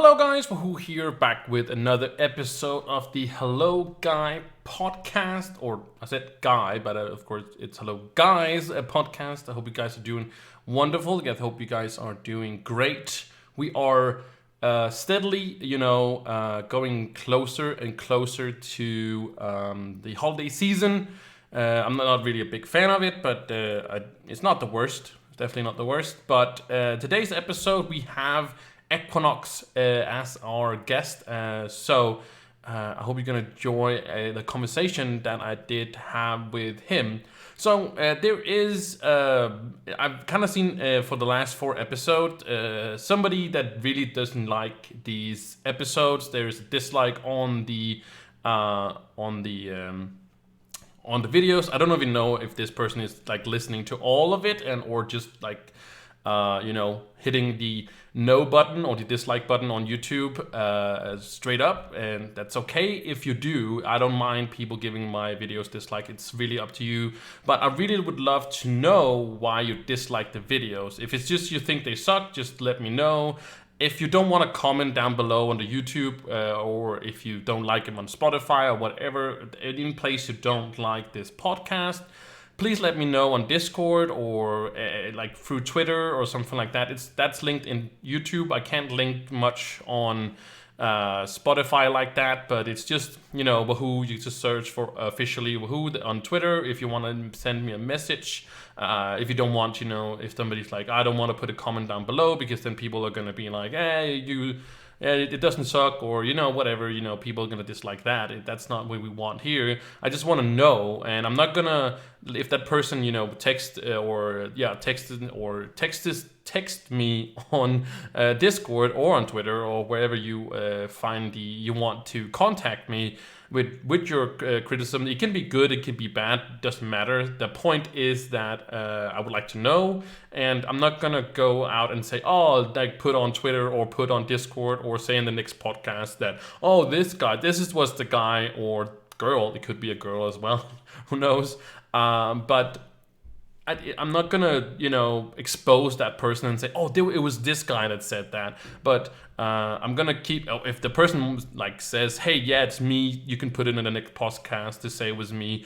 Hello guys, Wahoo here, back with another episode of the Hello Guy podcast, or I said guy, but of course it's Hello Guys podcast. I hope you guys are doing wonderful. I hope you guys are doing great. We are steadily, going closer and closer to the holiday season. I'm not really a big fan of it, but it's not the worst. It's definitely not the worst. But today's episode, we have Equinox as our guest. So I hope you're going to enjoy the conversation that I did have with him. So there is, I've kind of seen for the last 4 episodes, somebody that really doesn't like these episodes. There's a dislike on the videos. I don't even know if this person is like listening to all of it or just like hitting the no button or the dislike button on YouTube straight up, and that's okay if you do. I don't mind people giving my videos dislike. It's really up to you, but I really would love to know why you dislike the videos. If it's just you think they suck, just let me know. If you don't want to comment down below on the YouTube, or if you don't like them on Spotify or whatever, any place you don't like this podcast, please let me know on Discord or like through Twitter or something like that. That's linked in YouTube. I can't link much on Spotify like that, but it's just, Wahoo. You just search for officially Wahoo on Twitter if you want to send me a message. If you don't want, if somebody's like, I don't want to put a comment down below because then people are going to be like, hey, it doesn't suck, or whatever, people are gonna dislike that. That's not what we want here. I just want to know, and I'm not gonna, if that person text me on Discord or on Twitter or wherever you find you want to contact me with your criticism. It can be good, it can be bad, doesn't matter. The point is that I would like to know, and I'm not gonna go out and say, like put on Twitter or put on Discord or say in the next podcast that, this was the guy or girl. It could be a girl as well. Who knows? But I'm not gonna, expose that person and say, it was this guy that said that. But I'm gonna keep. If the person like says, hey, yeah, it's me, you can put it in the next podcast to say it was me.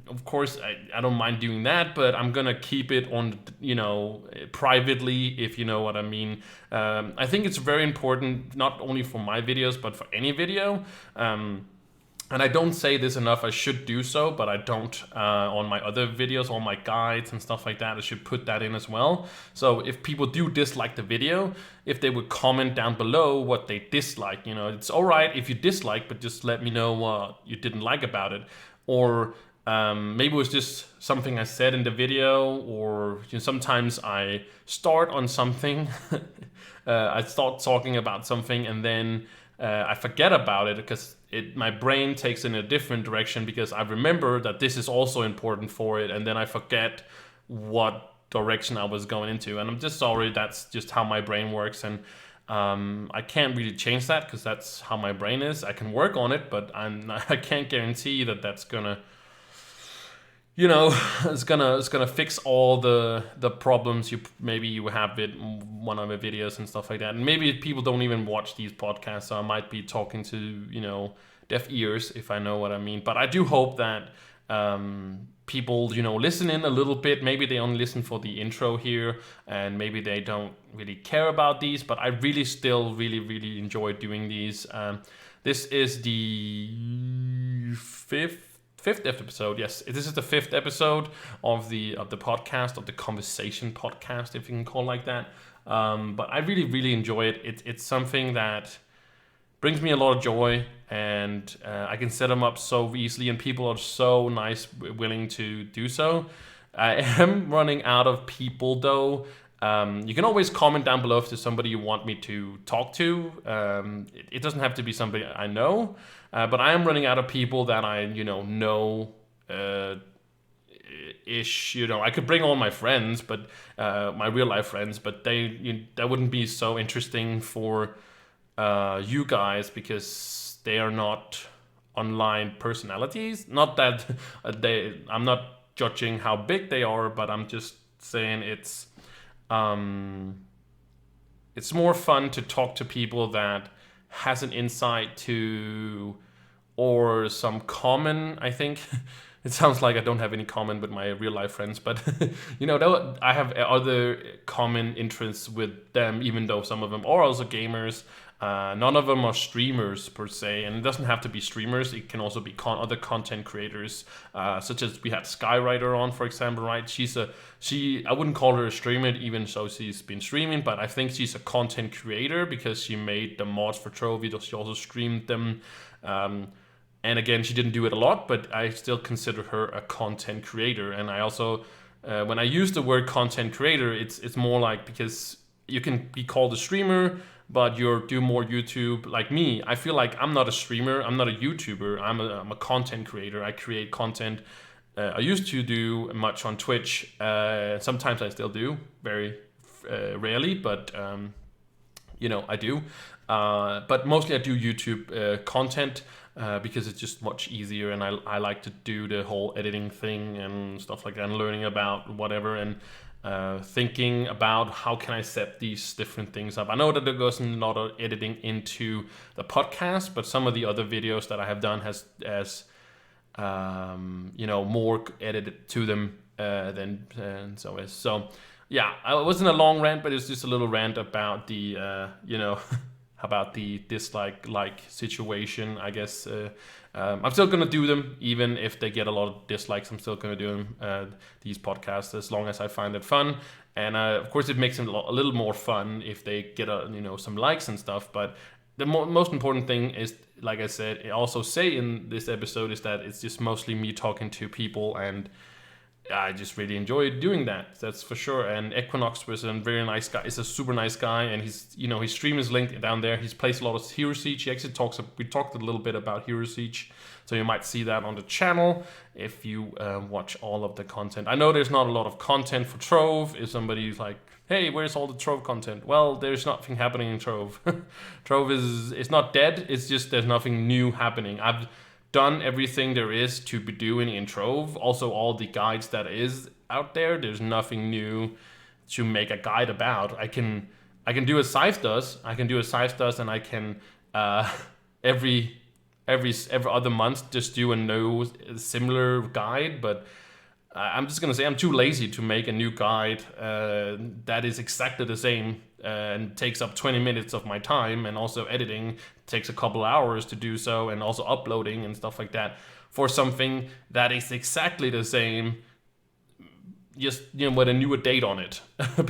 Of course, I don't mind doing that, but I'm gonna keep it on, privately, if you know what I mean. I think it's very important, not only for my videos, but for any video. And I don't say this enough, I should do so, but I don't on my other videos, all my guides and stuff like that. I should put that in as well. So if people do dislike the video, if they would comment down below what they dislike, it's all right if you dislike, but just let me know what you didn't like about it. Or maybe it was just something I said in the video, or sometimes I start on something, I start talking about something, and then I forget about it because my brain takes in a different direction because I remember that this is also important for it, and then I forget what direction I was going into, and I'm just sorry. That's just how my brain works, and I can't really change that because that's how my brain is. I can work on it, but I can't guarantee that that's gonna, it's gonna fix all the problems you have with one of my videos and stuff like that. And maybe people don't even watch these podcasts, so I might be talking to deaf ears, if I know what I mean. But I do hope that people listen in a little bit. Maybe they only listen for the intro here, and maybe they don't really care about these. But I really still really enjoy doing these. This is the fifth episode. Yes, this is the 5th episode of the podcast, of the conversation podcast, if you can call it like that. But I really enjoy it. It's something that brings me a lot of joy, and I can set them up so easily, and people are so nice, willing to do so. I am running out of people though. You can always comment down below if there's somebody you want me to talk to. It doesn't have to be somebody I know, but I am running out of people that I know ish. I could bring all my friends, but my real life friends, but that wouldn't be so interesting for you guys because they are not online personalities. Not that I'm not judging how big they are, but I'm just saying it's it's more fun to talk to people that has an insight to or some common, I think. It sounds like I don't have any common with my real life friends, but I have other common interests with them, even though some of them are also gamers. None of them are streamers per se, and it doesn't have to be streamers. It can also be other content creators, such as we had Skywriter on, for example. Right? I wouldn't call her a streamer, even though she's been streaming, but I think she's a content creator because she made the mods for Trophy. She also streamed them. And again, she didn't do it a lot, but I still consider her a content creator. And I also, when I use the word content creator, it's more like, because you can be called a streamer, but you do more YouTube. Like me, I feel like I'm not a streamer, I'm not a YouTuber, I'm a content creator. I create content. I used to do much on Twitch. Sometimes I still do, very rarely, but I do. But mostly I do YouTube content. Because it's just much easier, and I like to do the whole editing thing and stuff like that, and learning about whatever, and thinking about how can I set these different things up. I know that there goes a lot of editing into the podcast, but some of the other videos that I have done has more edited to them than so is. So yeah, it wasn't a long rant, but it's just a little rant about the about the dislike situation, I guess. I'm still gonna do them, even if they get a lot of dislikes. I'm still gonna do them, these podcasts, as long as I find it fun. And of course, it makes them a little more fun if they get some likes and stuff. But the most important thing is, like I said, I also say in this episode, is that it's just mostly me talking to people, and I just really enjoy doing that. That's for sure. And Equinox was a very nice guy. He's a super nice guy, and his stream is linked down there. He's plays a lot of Hero Siege. He actually we talked a little bit about Hero Siege, so you might see that on the channel if you watch all of the content. I know there's not a lot of content for Trove. If somebody's like, hey, where's all the Trove content? Well, there's nothing happening in Trove. Trove is not dead. It's just there's nothing new happening. I've done everything there is to be doing in Trove. Also, all the guides that is out there, there's nothing new to make a guide about. I can do as Scythe does. And I can every other month just do a similar guide. But I'm just gonna say I'm too lazy to make a new guide that is exactly the same and takes up 20 minutes of my time, and also editing takes a couple hours to do so, and also uploading and stuff like that, for something that is exactly the same, just with a newer date on it,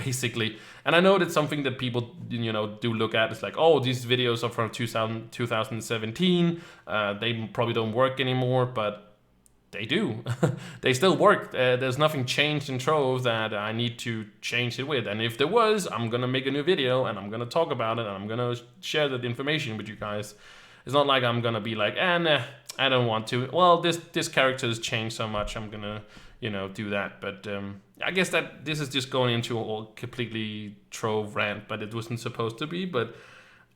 basically. And I know that's something that people do look at. It's like, oh, these videos are from 2017. They probably don't work anymore, but they do. They still work. There's nothing changed in Trove that I need to change it with. And if there was, I'm gonna make a new video, and I'm gonna talk about it, and I'm gonna share that information with you guys. It's not like I'm gonna be like, nah, I don't want to. Well, this character has changed so much, I'm gonna do that. But I guess that this is just going into a completely Trove rant, but it wasn't supposed to be. But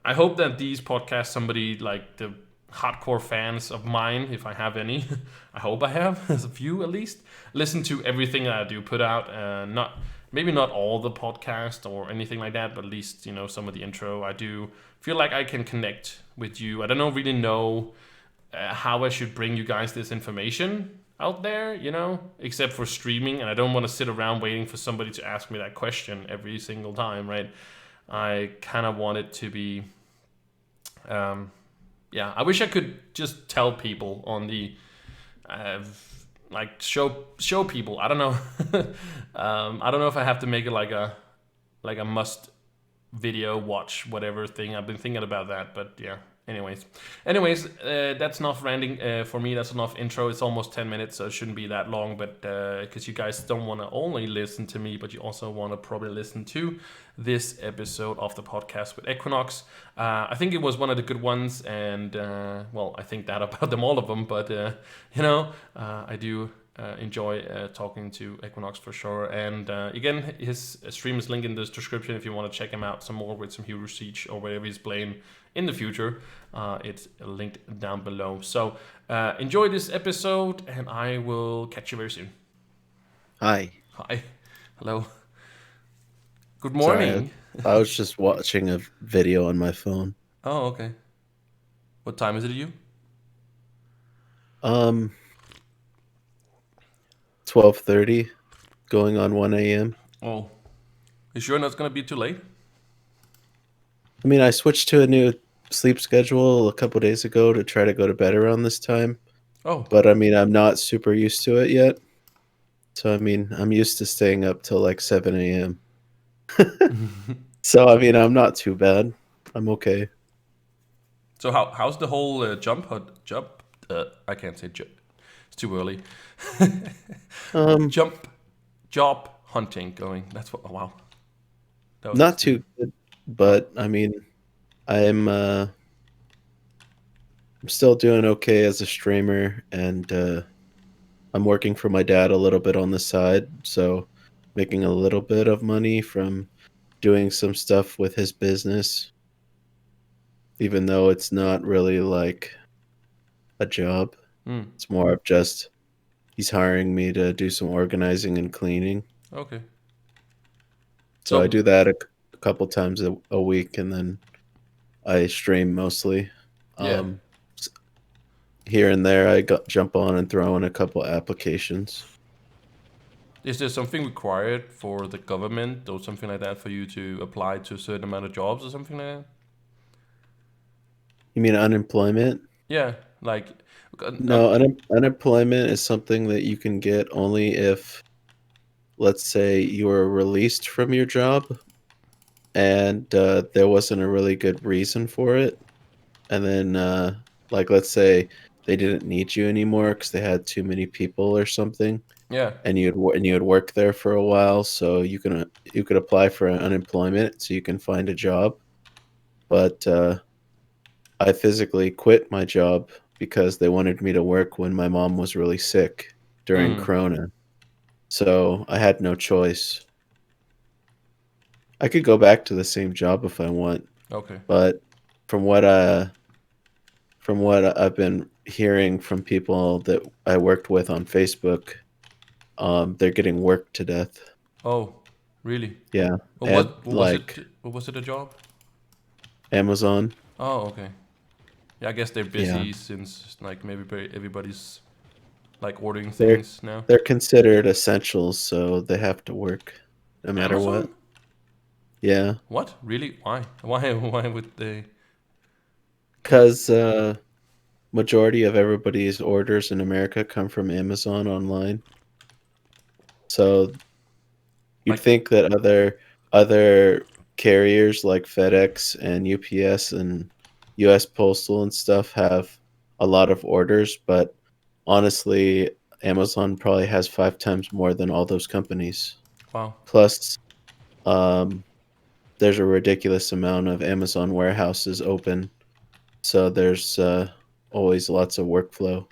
I hope that these podcasts, somebody like the hardcore fans of mine, if I have any, I hope I have, as a few at least, listen to everything that I do put out. Maybe not all the podcast or anything like that, but at least some of the intro. I do feel like I can connect with you. I don't really know how I should bring you guys this information out there, except for streaming, and I don't want to sit around waiting for somebody to ask me that question every single time, right? I kind of want it to be I wish I could just tell people on the show people. I don't know. I don't know if I have to make it like a must video watch whatever thing. I've been thinking about that, but yeah. Anyways, that's enough ranting for me. That's enough intro. It's almost 10 minutes, so it shouldn't be that long. But because you guys don't want to only listen to me, but you also want to probably listen to this episode of the podcast with Equinox. I think it was one of the good ones, and I think that about them, all of them. But I do enjoy talking to Equinox for sure. And again, his stream is linked in the description if you want to check him out some more with some Hero Siege or whatever he's playing in the future. It's linked down below. So enjoy this episode, and I will catch you very soon. Hi. Hello. Good morning. I was just watching a video on my phone. Oh, okay. What time is it to you? Um, 12:30, going on 1 a.m. Oh, you sure that's gonna be too late? I mean, I switched to a new sleep schedule a couple days ago to try to go to bed around this time, Oh, but I mean, I'm not super used to it yet. So I mean, I'm used to staying up till like 7 a.m. So I mean, I'm not too bad. I'm okay. so how's the whole jump? I can't say jump. It's too early. Um, Jump job hunting going. That's what. Oh, wow, that was Not easy. too good, Oh, but I mean, I'm uh I'm still doing okay as a streamer, and I'm working for my dad a little bit on the side, so making a little bit of money from doing some stuff with his business, even though it's not really like a job. mm, It's more of just he's hiring me to do some organizing and cleaning. okay. So I So do that a couple times a week, and then I stream mostly. yeah, Um, s- Here and there, jump on and throw in a couple applications. is there something required for the government or something like that for you to apply to a certain amount of jobs or something like that? You mean unemployment? Yeah, like, No, unemployment is something that you can get only if, let's say, you were released from your job and there wasn't a really good reason for it. And then, like, let's say they didn't need you anymore because they had too many people or something, yeah. and you'd work there for a while, so you could apply for unemployment so you can find a job. But I physically quit my job because they wanted me to work when my mom was really sick during Mm, Corona. So I had no choice. I could go back to the same job if I want, okay. but from what I've been hearing from people that I worked with on Facebook, they're getting worked to death. Oh, really? Yeah, What was and what was it? like What was it a job? Amazon. Oh, okay. Yeah, I guess they're Yeah, busy since like maybe everybody's like ordering they're things now. they're considered essentials, so they have to work no matter Amazon? what. Yeah, What? Really? Why? Why? Why would they? Can because majority of everybody's orders in America come from Amazon online. So you'd like think that other carriers like FedEx and UPS and US Postal and stuff have a lot of orders, but honestly, Amazon probably has 5 times more than all those companies. wow. Plus, um, there's a ridiculous amount of Amazon warehouses open, so there's always lots of workflow.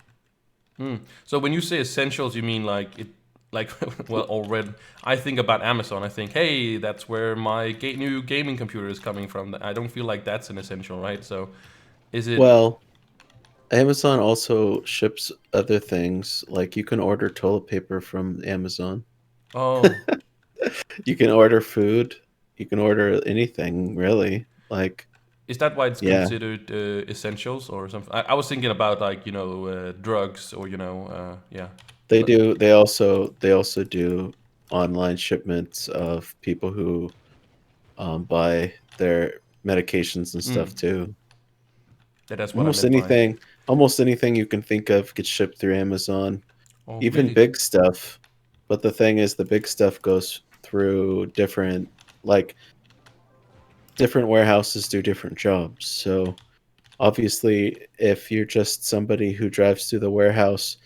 Hmm. So when you say essentials, you mean like it, like well, already. I think about Amazon. I think, hey, that's where my new gaming computer is coming from. I don't feel like that's an essential, right? So is it? Well, Amazon also ships other things, like you can order toilet paper from Amazon. Oh, You can order food, you can order anything really. Like, is that why it's yeah, considered essentials or something? I was thinking about like drugs or yeah. But they also do online shipments of people who buy their medications and stuff mm, too. yeah, that's what I Almost meant by. anything, almost anything you can think of gets shipped through Amazon, Oh, even really? big stuff. But the thing is, the big stuff goes through like different warehouses do different jobs. So obviously, if you're just somebody who drives through the warehouse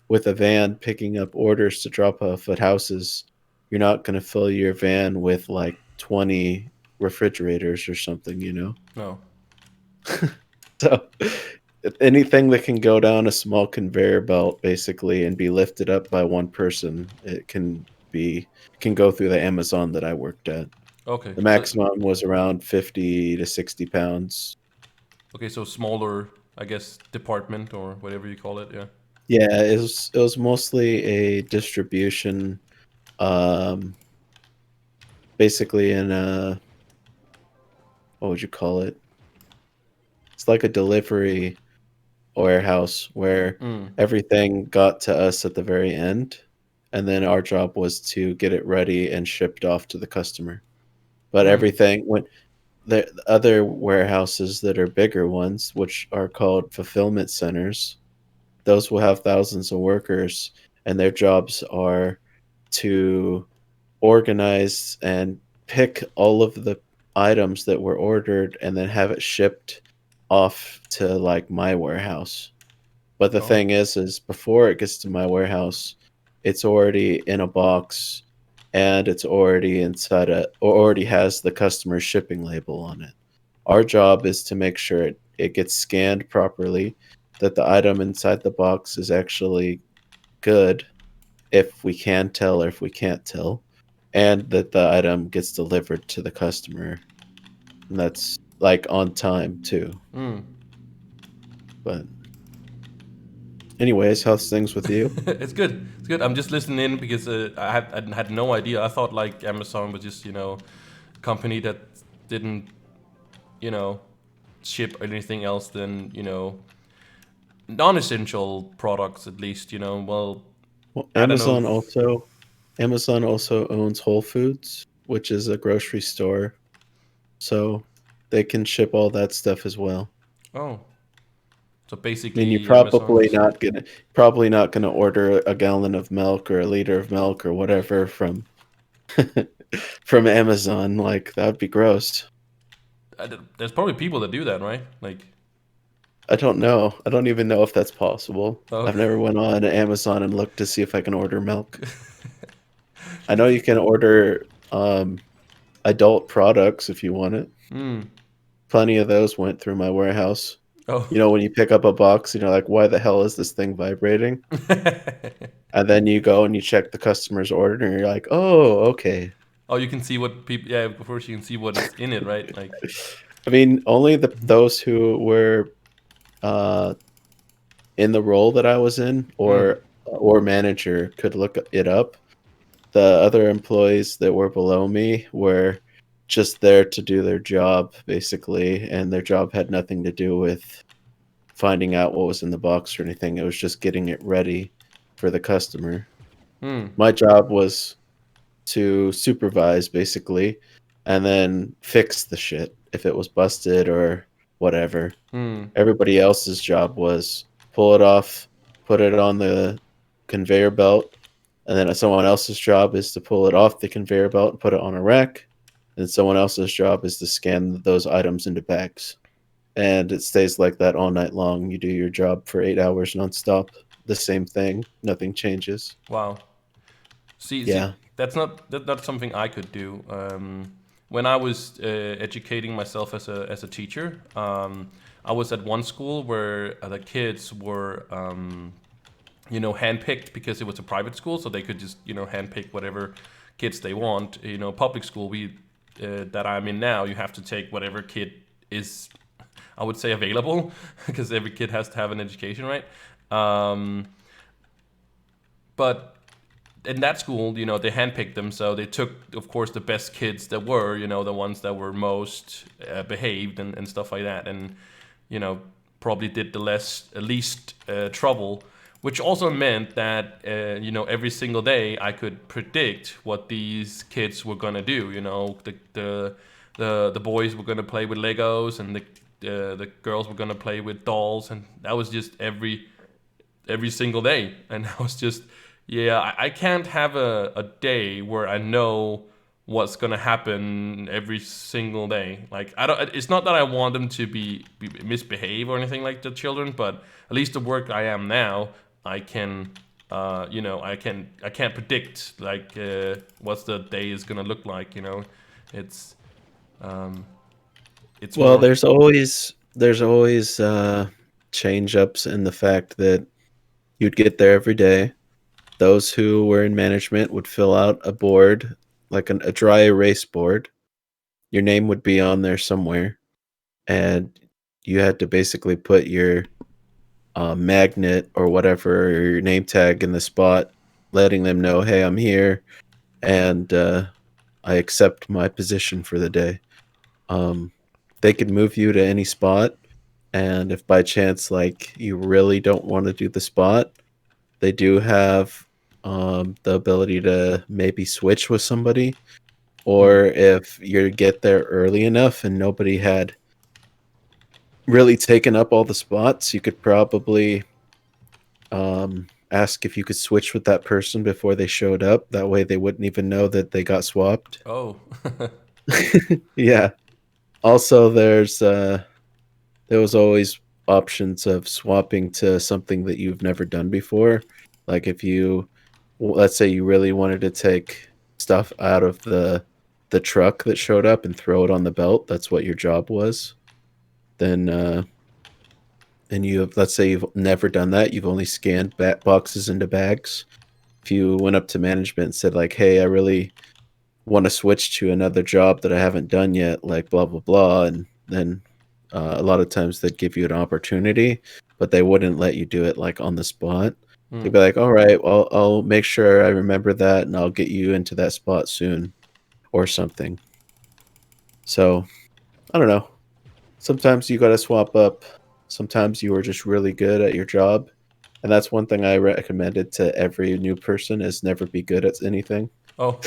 with a van picking up orders to drop off at houses, you're not going to fill your van with like 20 refrigerators or something, you know? No. So anything that can go down a small conveyor belt basically and be lifted up by one person, be can go through the Amazon that I worked at. Okay. The So maximum was around 50 to 60 pounds. okay, so smaller, I guess, department or whatever you call it. Yeah. Yeah, it was mostly a distribution, um, basically in what would you call it? It's like a delivery warehouse where Mm. everything got to us at the very end, and then our job was to get it ready and shipped off to the customer. But Mm. everything when the other warehouses that are bigger ones, which are called fulfillment centers, those will have thousands of workers, and their jobs are to organize and pick all of the items that were ordered and then have it shipped off to like my warehouse. But the Oh. thing is before it gets to my warehouse, it's already in a box and it's already inside a or already has the customer shipping label on it. Our job is to make sure it gets scanned properly, that the item inside the box is actually good if we can tell or if we can't tell, and that the item gets delivered to the customer. And that's like on time too. Mm. But anyways, how's things with you? It's good. It's good. I'm just listening in because I had no idea. I thought like Amazon was just a company that didn't you know ship anything else than non-essential products at least. Well, Well, I don't know. If, Amazon also owns Whole Foods, which is a grocery store, so they can ship all that stuff as well. oh, so I mean, you're basically Amazon is. probably not gonna order a gallon of milk or a liter of milk or whatever from from Amazon. Like that would be gross. There's probably people that do that, right? Like, I don't know. I don't even know if that's possible. oh, I've never went on Amazon and looked to see if I can order milk. I know you can order adult products if you want it. hmm. Plenty of those went through my warehouse. Oh. You know, when you pick up a box and you're like, why the hell is this thing vibrating? And then you go and you check the customer's order and you're like, oh, okay. Oh, you can see what people. Yeah, of course you can see what is in it, right? Like, I mean, only those who were uh, in the role that I was in hmm. or manager could look it up. The other employees that were below me were just there to do their job, basically, and their job had nothing to do with finding out what was in the box or anything. It was just getting it ready for the customer. Hmm. My job was to supervise, basically, and then fix the shit if it was busted or whatever. Hmm. Everybody else's job was pull it off, put it on the conveyor belt, and then someone else's job is to pull it off the conveyor belt and put it on a rack. And someone else's job is to scan those items into bags. And it stays like that all night long. You do your job for 8 hours nonstop. The same thing. Nothing changes. Wow. See, Yeah. that's not something I could do. When I was educating myself as a teacher, I was at one school where the kids were, handpicked because it was a private school, so they could just handpick whatever kids they want. Public school that I'm in now, you have to take whatever kid is, I would say, available because every kid has to have an education, right? But in that school, they handpicked them, so they took, of course, the best kids that were, the ones that were most behaved and stuff like that, and probably did the least trouble, which also meant that every single day I could predict what these kids were gonna do. The boys were gonna play with Legos, and the girls were gonna play with dolls, and that was just every single day. And I was just, yeah, I can't have a day where I know what's gonna happen every single day. Like, I don't. It's not that I want them to be misbehave or anything like the children, but at least the work I am now, I can, I can't predict like what's the day is gonna look like. It's um, it's Well, more. there's always change ups in the fact that you'd get there every day. Those who were in management would fill out a board, like a dry erase board. Your name would be on there somewhere, and you had to basically put your magnet or whatever, or your name tag in the spot, letting them know, hey, I'm here, and I accept my position for the day. Um, they could move you to any spot, and if by chance like you really don't want to do the spot, they do have the ability to maybe switch with somebody, Hmm. or if you get there early enough and nobody had really taken up all the spots, you could probably ask if you could switch with that person before they showed up. That way they wouldn't even know that they got swapped. Oh. Yeah. Also, there was always options of swapping to something that you've never done before. Like if you, let's say you really wanted to take stuff out of the truck that showed up and throw it on the belt, that's what your job was. Then and you have, let's say you've never done that, you've only scanned boxes into bags. If you went up to management and said like, "Hey, I really want to switch to another job that I haven't done yet," like blah blah blah, and then a lot of times they'd give you an opportunity, but they wouldn't let you do it like on the spot. Hmm. They'd be like, "All right, well, I'll make sure I remember that, and I'll get you into that spot soon," or something. So I don't know. Sometimes you got to swap up. Sometimes you are just really good at your job, and that's one thing I recommended to every new person: is never be good at anything. Oh.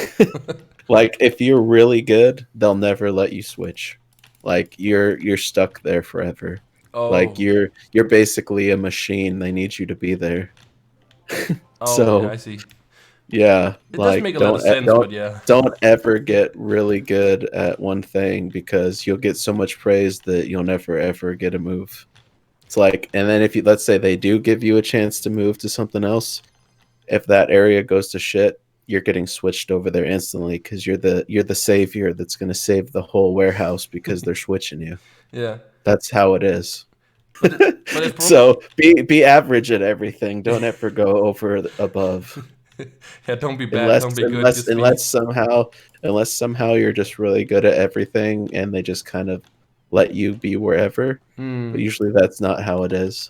Like if you're really good, they'll never let you switch. Like you're stuck there forever. Like Oh. you're basically a machine. They need you to be there. Oh, yeah, So I see. yeah, It does like make a lot of sense, but yeah. don't ever get really good at one thing, because you'll get so much praise that you'll never ever get a move. It's like, and then if you, let's say they do give you a chance to move to something else, if that area goes to shit, you're getting switched over there instantly, because you're the savior that's going to save the whole warehouse because they're switching you. Yeah. That's how it is. But it's probably So be average at everything. Don't ever go over above. yeah, don't be bad, Unless don't be good, unless just be. unless somehow unless somehow you're just really good at everything and they just kind of let you be wherever. But Hmm. usually that's not how it is.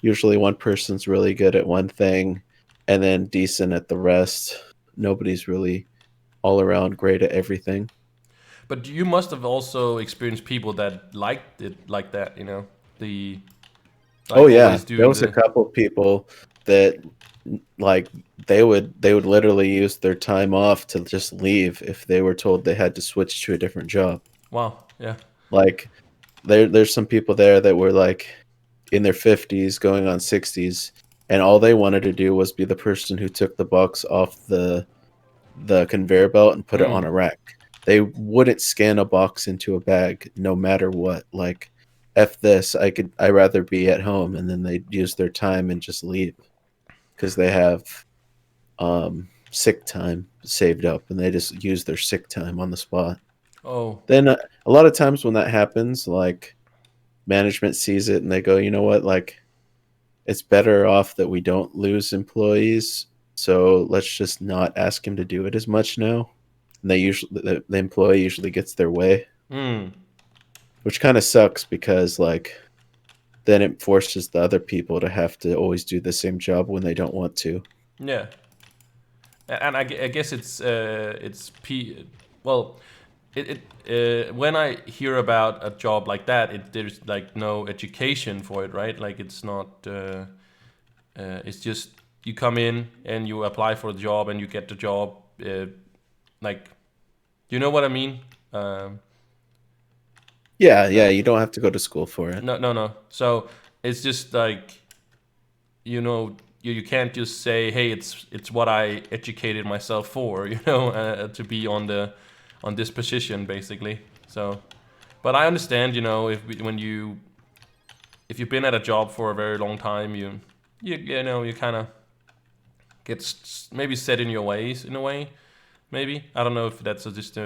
Usually one person's really good at one thing and then decent at the rest. Nobody's really all around great at everything. But you must have also experienced people that liked it like that, you know? The Oh like yeah, always there doing was a the couple people that like they would literally use their time off to just leave if they were told they had to switch to a different job. wow, yeah. Like there's some people there that were like in their 50s going on 60s, and all they wanted to do was be the person who took the box off the conveyor belt and put it on Hmm. a rack. They wouldn't scan a box into a bag no matter what. Like, F this, I rather be at home, and then they use their time and just leave because they have sick time saved up, and they just use their sick time on the spot. Oh. Then a lot of times when that happens, like management sees it and they go, you know what, like it's better off that we don't lose employees. So let's just not ask him to do it as much now. And they usually the employee usually gets their way, Hmm. which kind of sucks because like then it forces the other people to have to always do the same job when they don't want to. Yeah. And I guess it's well, when I hear about a job like that, there's like no education for it, right? Like it's not it's just you come in and you apply for a job and you get the job. Like, you know what I mean? Um, Yeah, yeah, uh, you don't have to go to school for it. no, no, no. So it's just like, you can't just say, hey, it's what I educated myself for, to be on this position basically. So, but I understand, when if you've been at a job for a very long time, you kind of get maybe set in your ways in a way. Maybe I don't know if that's just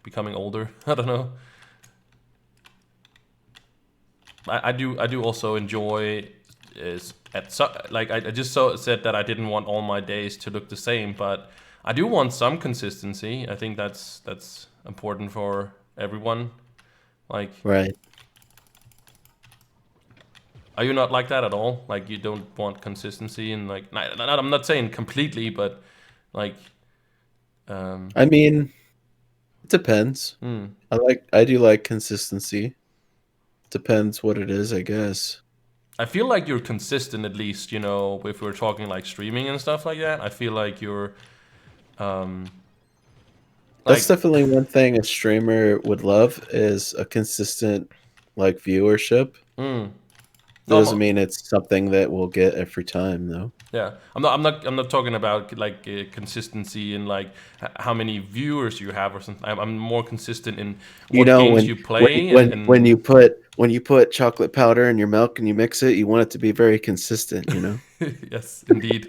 becoming older. I don't know. I do also enjoy is at like I just said that I didn't want all my days to look the same, but I do want some consistency. I think that's important for everyone. Like, Right. are you not like that at all? Like, you don't want consistency and like, I'm not saying completely, but like, um, I mean, It depends. Hmm. I do like consistency. Depends what it is, I guess. I feel like you're consistent, at least, if we're talking like streaming and stuff like that. I feel like you're, um, That's like, definitely one thing a streamer would love is a consistent like viewership. mm, That no, doesn't mean it's something that we'll get every time though. yeah, I'm not talking about like consistency in like how many viewers you have or something. I'm more consistent in You what know games when you play and when you put chocolate powder in your milk and you mix it, you want it to be very consistent, you know? yes, indeed.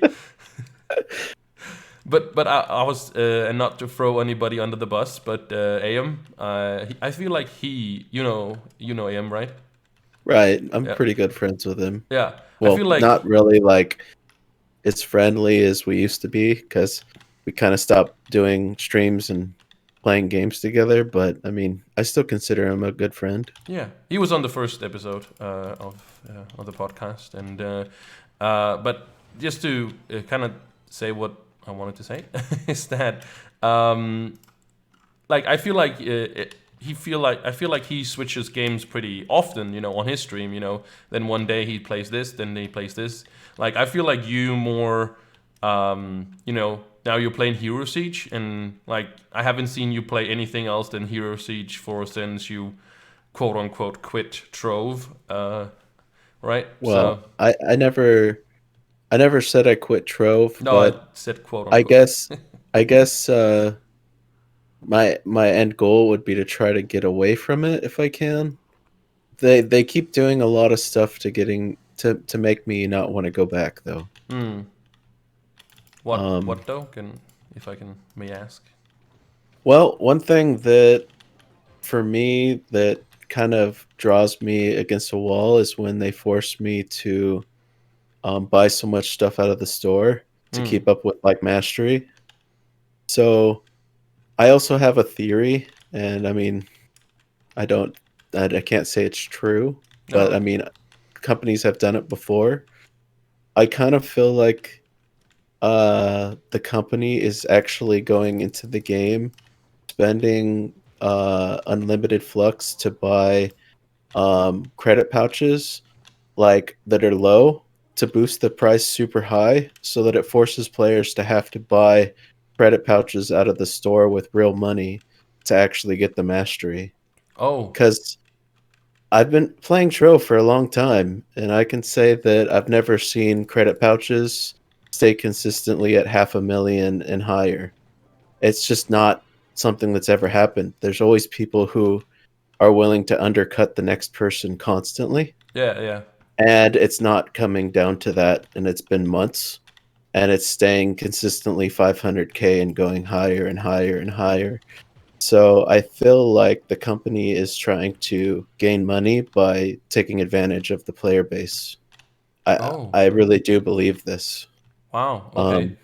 But I was and not to throw anybody under the bus, but AM, I feel like you know AM, right? Right. I'm Yeah, pretty good friends with him. yeah. I Well, feel not like really like as friendly as we used to be because we kind of stopped doing streams and playing games together. But I mean, I still consider him a good friend. yeah, he was on the first episode of the podcast, and but just to kind of say what I wanted to say is that um, like I feel like I feel like he switches games pretty often, on his stream. Then one day he plays this, then he plays this. Like I feel like you more, now you're playing Hero Siege, and like I haven't seen you play anything else than Hero Siege for since you quote unquote quit Trove, right? Well, So I never said I quit Trove, no, I but said quote I unquote. guess I guess my end goal would be to try to get away from it if I can. They keep doing a lot of stuff to getting to make me not want to go back though. Hmm. Um, What though? Can if I can may ask? well, one thing that for me that kind of draws me against a wall is when they force me to buy so much stuff out of the store to Hmm. keep up with like mastery. So I also have a theory, and I mean, I don't, I can't say it's true, but I No. mean, companies have done it before. I kind of feel like the company is actually going into the game spending unlimited flux to buy credit pouches like that are low to boost the price super high so that it forces players to have to buy credit pouches out of the store with real money to actually get the mastery. Oh. Because I've been playing Tro for a long time, and I can say that I've never seen credit pouches stay consistently at 500,000 and higher. It's just not something that's ever happened. There's always people who are willing to undercut the next person constantly, Yeah. Yeah. and it's not coming down to that, and it's been months, and it's staying consistently 500k and going higher and higher and higher. So I feel like the company is trying to gain money by taking advantage of the player base. Oh. I really do believe this. Wow. Okay. Um,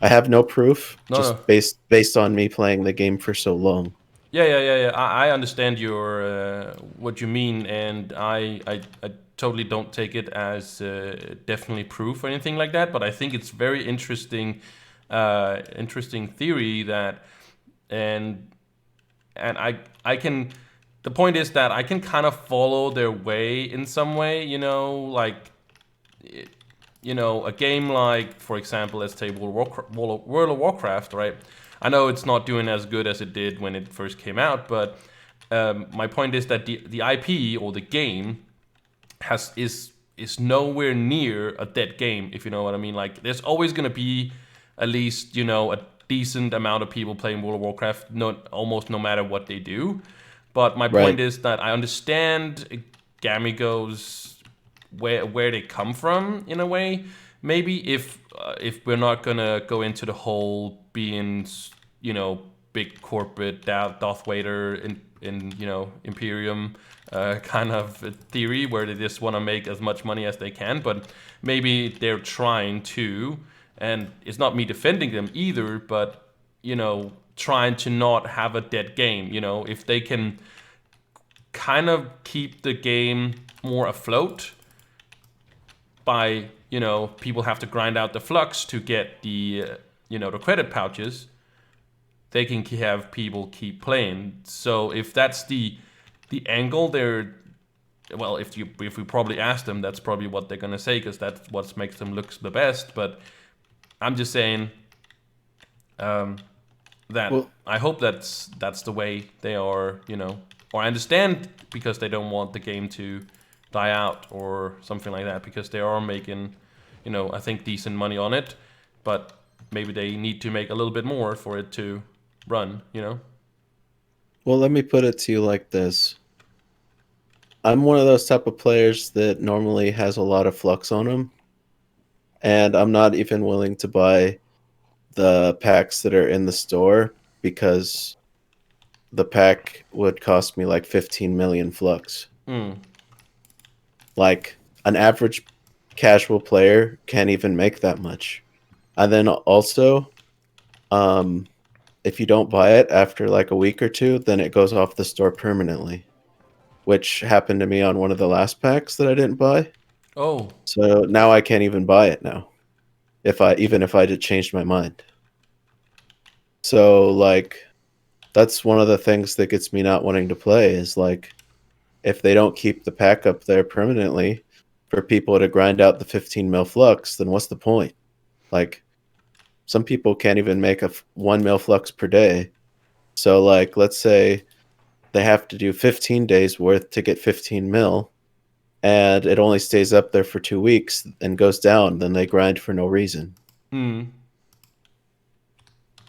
I have no proof, No. No. just based on me playing the game for so long. Yeah. Yeah. Yeah. Yeah. I understand your what you mean, and I totally don't take it as definitely proof or anything like that. But I think it's very interesting, interesting theory that and and I can. The point is that I can kind of follow their way in some way. Like a game like, for example, let's say World of Warcraft, right? I know it's not doing as good as it did when it first came out, but my point is that the IP or the game is nowhere near a dead game, if you know what I mean. Like, there's always gonna be at least a decent amount of people playing World of Warcraft, almost no matter what they do. But my point Right, is that I understand Gamigo's where they come from in a way. Maybe if we're not gonna go into the whole being big corporate Darth Vader in Imperium kind of theory where they just want to make as much money as they can, but maybe they're trying to, and it's not me defending them either, but trying to not have a dead game. If they can kind of keep the game more afloat by people have to grind out the flux to get the the credit pouches, they can have people keep playing. So if that's the angle, they're well, if we probably ask them, that's probably what they're gonna say because that's what makes them look the best. But I'm just saying um, that Well, I hope that's the way they are, or I understand because they don't want the game to die out or something like that because they are making, I think decent money on it, but maybe they need to make a little bit more for it to run. well, let me put it to you like this. I'm one of those type of players that normally has a lot of flux on them, and I'm not even willing to buy the packs that are in the store because the pack would cost me like 15 million flux. Mm. Like an average casual player can't even make that much. And then also, um, if you don't buy it after like a week or two, then it goes off the store permanently, which happened to me on one of the last packs that I didn't buy. Oh, So now I can't even buy it now. If I did change my mind. So like that's one of the things that gets me not wanting to play is like if they don't keep the pack up there permanently for people to grind out the 15 mil flux, then what's the point? Like some people can't even make 1 mil flux per day. So like let's say they have to do 15 days worth to get 15 mil and it only stays up there for 2 weeks and goes down, then they grind for no reason. mm.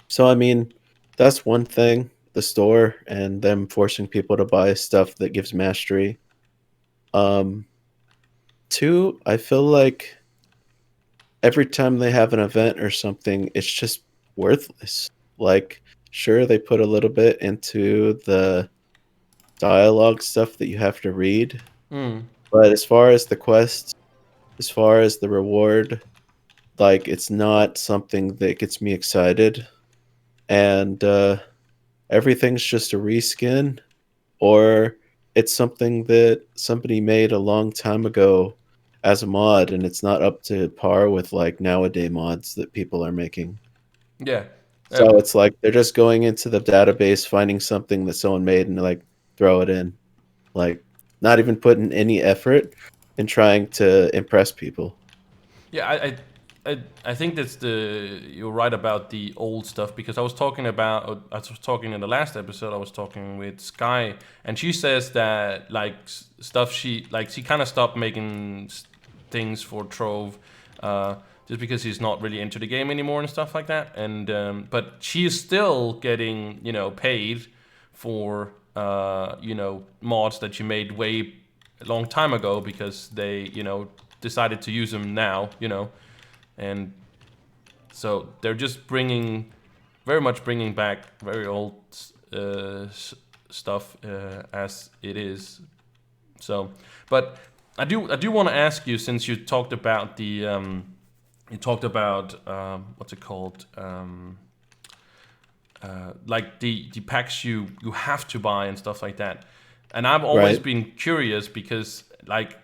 So I mean, that's one thing, the store and them forcing people to buy stuff that gives mastery. Um, Two, I feel like every time they have an event or something, it's just worthless. Like, sure, they put a little bit into the dialogue stuff that you have to read, Mm. but as far as the quests, as far as the reward, like, it's not something that gets me excited. And everything's just a reskin, or it's something that somebody made a long time ago as a mod and it's not up to par with like nowadays mods that people are making. Yeah. So it's like they're just going into the database, finding something that someone made and like throw it in. Like not even putting any effort in trying to impress people. Yeah, I think that's you're right about the old stuff because I was talking in the last episode. I was talking with Sky, and she says that like stuff she kind of stopped making things for Trove, just because she's not really into the game anymore and stuff like that. And but she is still getting paid for mods that she made way a long time ago because they decided to use them now, and so they're just very much bringing back very old stuff as it is. So, but I do want to ask you since you talked about what's it called, like the packs you have to buy and stuff like that, and I've always Right. been curious because like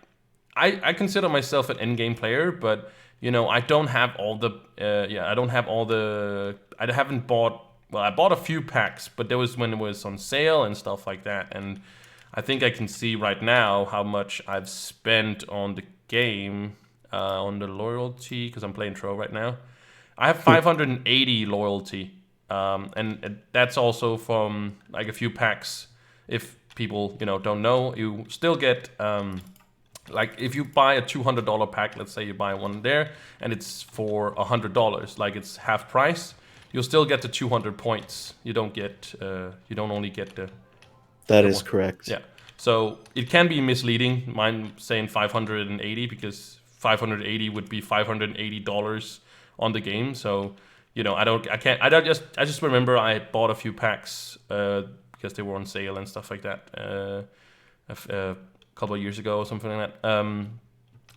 I consider myself an endgame player, but I don't have all the I don't have all the I haven't bought well I bought a few packs, but there was when it was on sale and stuff like that, and I think I can see right now how much I've spent on the game on the loyalty because I'm playing Tro right now. I have 580 loyalty, and that's also from like a few packs. If people don't know, you still get like if you buy a $200 pack, let's say you buy one there, and it's for $100, like it's half price. You'll still get the 200 points. You don't only get That the is one. correct. Yeah. So it can be misleading. Mine saying 580 because 580 would be $580 on the game. So I just remember I bought a few packs because they were on sale and stuff like that a couple of years ago or something like that.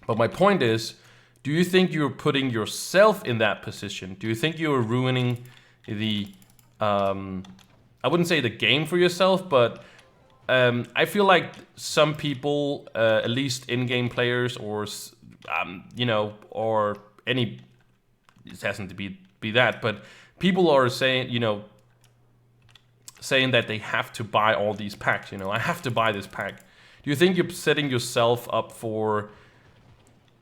But my point is, do you think you're putting yourself in that position? Do you think you're ruining the I wouldn't say the game for yourself, but I feel like some people, at least in-game players, or or any, it hasn't to be that, but people are saying, saying that they have to buy all these packs. I have to buy this pack. Do you think you're setting yourself up for,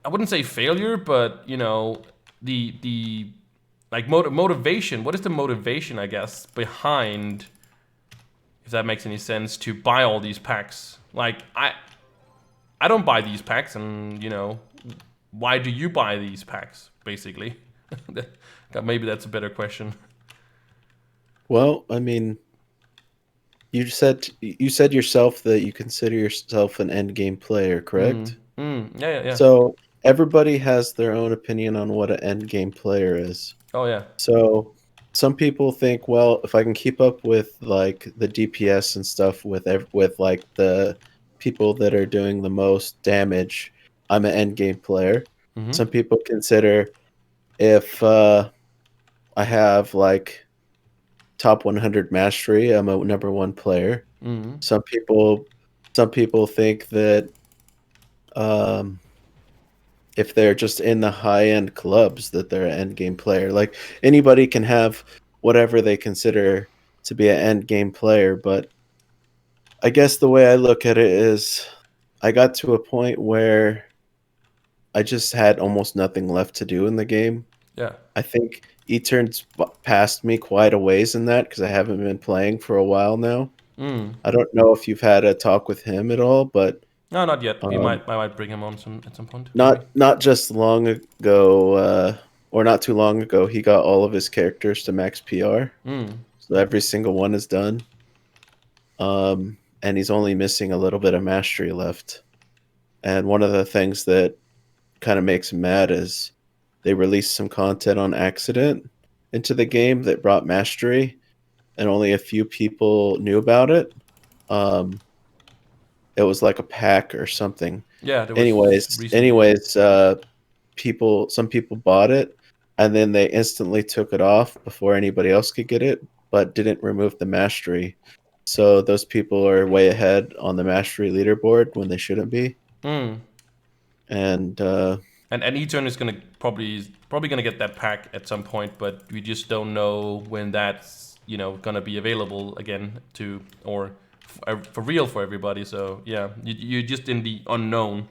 I wouldn't say failure, but the like motivation? What is the motivation, I guess, behind, if that makes any sense, to buy all these packs? Like I don't buy these packs, and why do you buy these packs? Basically, maybe that's a better question. Well, I mean, you said yourself that you consider yourself an end game player, correct? Yeah, yeah, yeah. So everybody has their own opinion on what an end game player is. Oh yeah. So some people think, well, if I can keep up with like the DPS and stuff with like the people that are doing the most damage, I'm an end game player. Mm-hmm. Some people consider if I have like top 100 mastery, I'm a number one player. Mm-hmm. Some people some people think that um if they're just in the high end clubs that they're an end game player. Like anybody can have whatever they consider to be an end game player, but I guess the way I look at it is I got to a point where I just had almost nothing left to do in the game. Yeah. I think Etern's passed me quite a ways in that because I haven't been playing for a while now. Mm. I don't know if you've had a talk with him at all, but No, not yet. We um, might I might bring him on at some point, maybe. not just long ago, or not too long ago, he got all of his characters to max PR. Mm. So every single one is done. And he's only missing a little bit of mastery left. And one of the things that kind of makes him mad is they released some content on accident into the game that brought mastery, and only a few people knew about it. Um, it was like a pack or something. Yeah, there was Anyways, recently. anyways, some people bought it, and then they instantly took it off before anybody else could get it, but didn't remove the mastery. So those people are way ahead on the mastery leaderboard when they shouldn't be. Mm. And And Etern is probably gonna get that pack at some point, but we just don't know when that's gonna be available again to, or for real for everybody. So yeah, you're just in the unknown.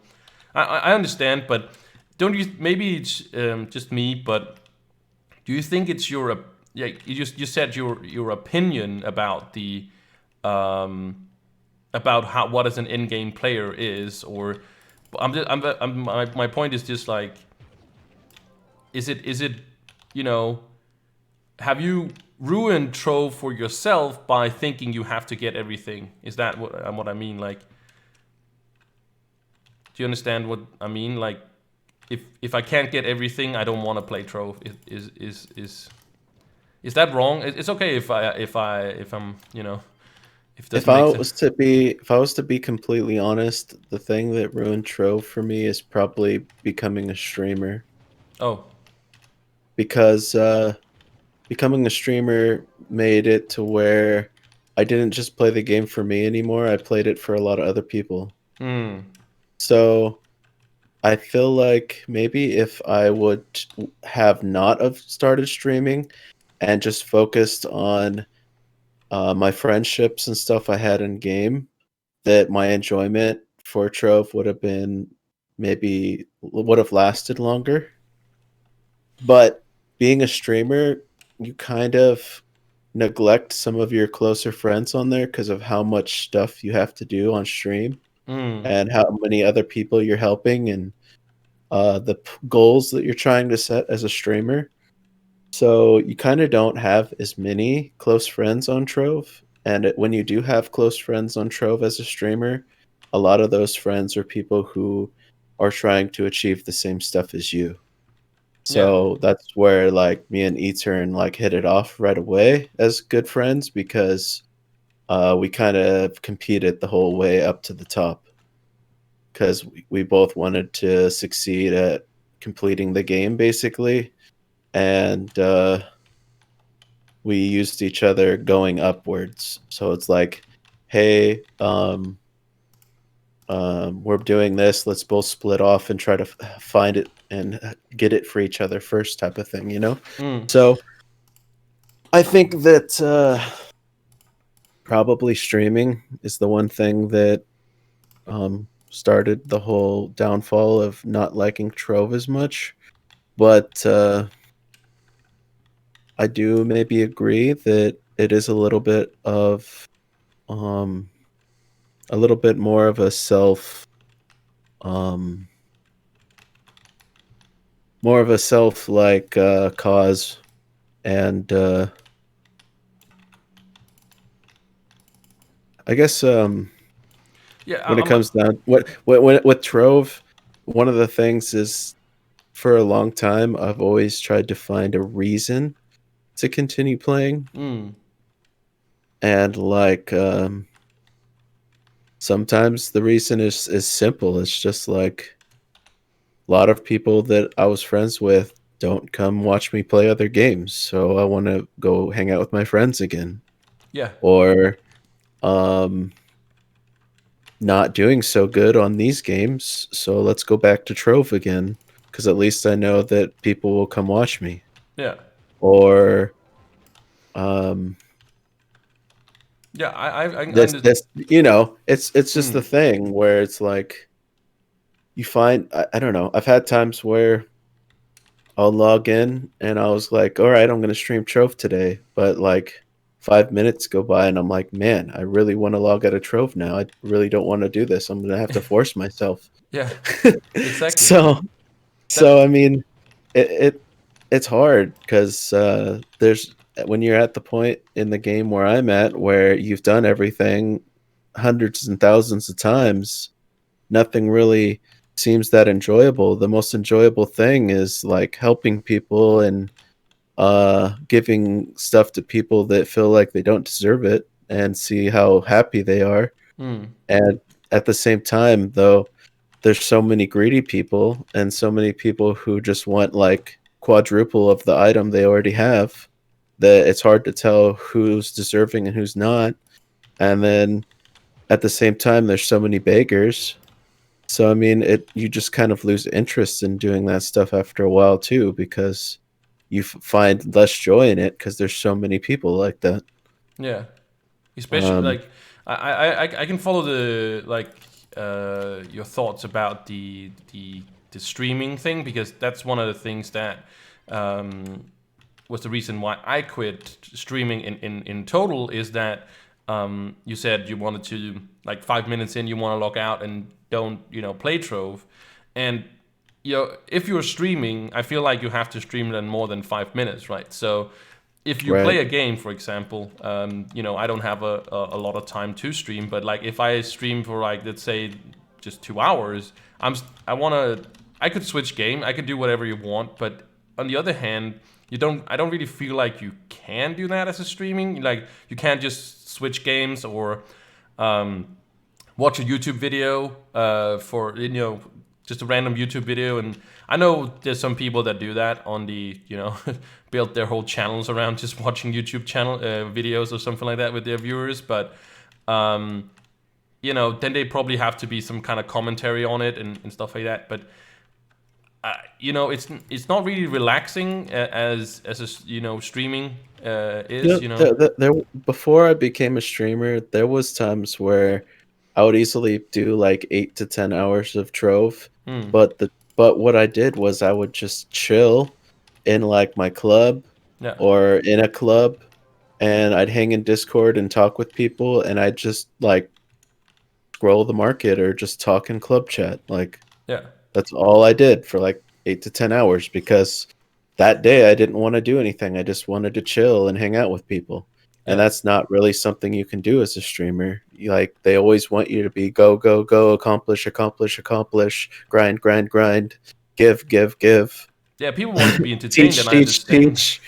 I understand, but don't you? Maybe it's just me, but do you think it's yeah? You said your opinion about the about how what as an in-game player is, or my point is just like, is it you know have you ruined Trove for yourself by thinking you have to get everything? Is that what I mean? Like, do you understand what I mean? Like, if I can't get everything, I don't want to play Trove. Is that wrong? It's okay if I'm if it doesn't make sense. if I was to be completely honest, the thing that ruined Trove for me is probably becoming a streamer, Oh. because becoming a streamer made it to where I didn't just play the game for me anymore. I played it for a lot of other people. Hmm. So I feel like maybe if I would have not have started streaming and just focused on my friendships and stuff I had in game, that my enjoyment for Trove would have lasted longer. But being a streamer, you kind of neglect some of your closer friends on there because of how much stuff you have to do on stream Hmm. and how many other people you're helping, and goals that you're trying to set as a streamer. So you kind of don't have as many close friends on Trove. And when you do have close friends on Trove as a streamer, a lot of those friends are people who are trying to achieve the same stuff as you. Yeah. So that's where like me and Etern like hit it off right away as good friends, because we kind of competed the whole way up to the top, because we both wanted to succeed at completing the game basically. And we used each other going upwards. So it's like, hey, we're doing this. Let's both split off and try to find it and get it for each other first, type of thing, you know? Hmm. So I think that probably streaming is the one thing that started the whole downfall of not liking Trove as much. But I do maybe agree that it is um, a little bit more of a um, self like cause, and I guess Yeah, when it I'm. comes down what with Trove, one of the things is for a long time I've always tried to find a reason to continue playing, Mm, and like sometimes the reason is simple. It's just like a lot of people that I was friends with don't come watch me play other games, so I want to go hang out with my friends again. yeah, Or um not doing so good on these games, so let's go back to Trove again because at least I know that people will come watch me. yeah, Or um yeah. I this it's just the mm, thing where it's like you find I don't know. I've had times where I'll log in and I was like, all right, I'm gonna stream Trove today, but like 5 minutes go by and I'm like, man, I really want to log out of Trove now. I really don't want to do this. I'm gonna have to force myself. yeah, exactly. so That I mean, it it's hard because there's when you're at the point in the game where I'm at, where you've done everything hundreds and thousands of times, nothing really seems that enjoyable. The most enjoyable thing is like helping people and giving stuff to people that feel like they don't deserve it and see how happy they are. mm, And at the same time, though, there's so many greedy people and so many people who just want like quadruple of the item they already have that it's hard to tell who's deserving and who's not. And then at the same time, there's so many beggars. So I mean, it you just kind of lose interest in doing that stuff after a while too, because you find less joy in it because there's so many people like that. yeah. Especially Um, like I can follow the like your thoughts about the streaming thing because that's one of the things that um, was the reason why I quit streaming in total is that you said you wanted to like 5 minutes in you want to log out and don't play Trove, and if you're streaming I feel like you have to stream it in more than 5 minutes, right? So if you play right. a game, for example, I don't have a lot of time to stream, but like if I stream for like let's say just 2 hours, I want to I could switch game, I could do whatever you want, but on the other hand, I don't really feel like you can do that as a streaming. Like you can't just switch games or watch a YouTube video for just a random YouTube video. And I know there's some people that do that on the build their whole channels around just watching YouTube channel videos or something like that with their viewers. But um, then they probably have to be some kind of commentary on it and stuff like that. But it's not really relaxing as a streaming You is. know, there before I became a streamer, there was times where I would easily do like 8 to 10 hours of Trove, Hmm. but what I did was I would just chill in like my club Yeah. or in a club, and I'd hang in Discord and talk with people, and I'd just like scroll the market or just talk in club chat. Like Yeah. that's all I did for like 8 to 10 hours because that day I didn't want to do anything. I just wanted to chill and hang out with people. And Yeah. that's not really something you can do as a streamer. Like they always want you to be go, go, go, accomplish, accomplish, accomplish, grind, grind, grind, give, give, give, Yeah. People want to be entertained, teach, and I teach, understand. teach.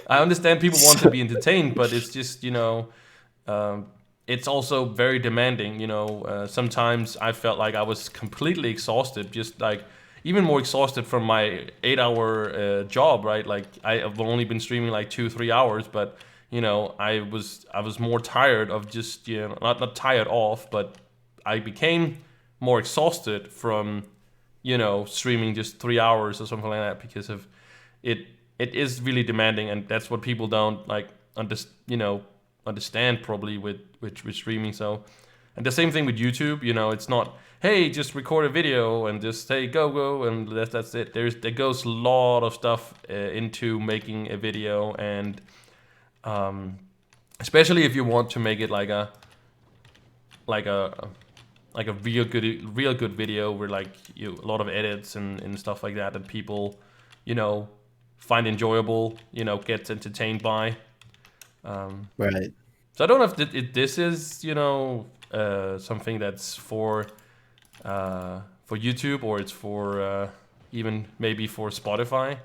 I understand people want to So, be entertained, but it's just um, it's also very demanding. Sometimes I felt like I was completely exhausted, just like even more exhausted from my 8 hour job, right? Like I've only been streaming like 2 3 hours, but I was more tired of just not tired off, but I became more exhausted from streaming just 3 hours or something like that because of it. It is really demanding, and that's what people don't like understand probably with streaming. So, and the same thing with YouTube. It's not, hey, just record a video and just say go, and that's it. There goes a lot of stuff into making a video, and especially if you want to make it like a like a like a real good video where like a lot of edits and stuff like that people find enjoyable, gets entertained by. Right. So I don't know if this is something that's for YouTube, or it's for even maybe for Spotify.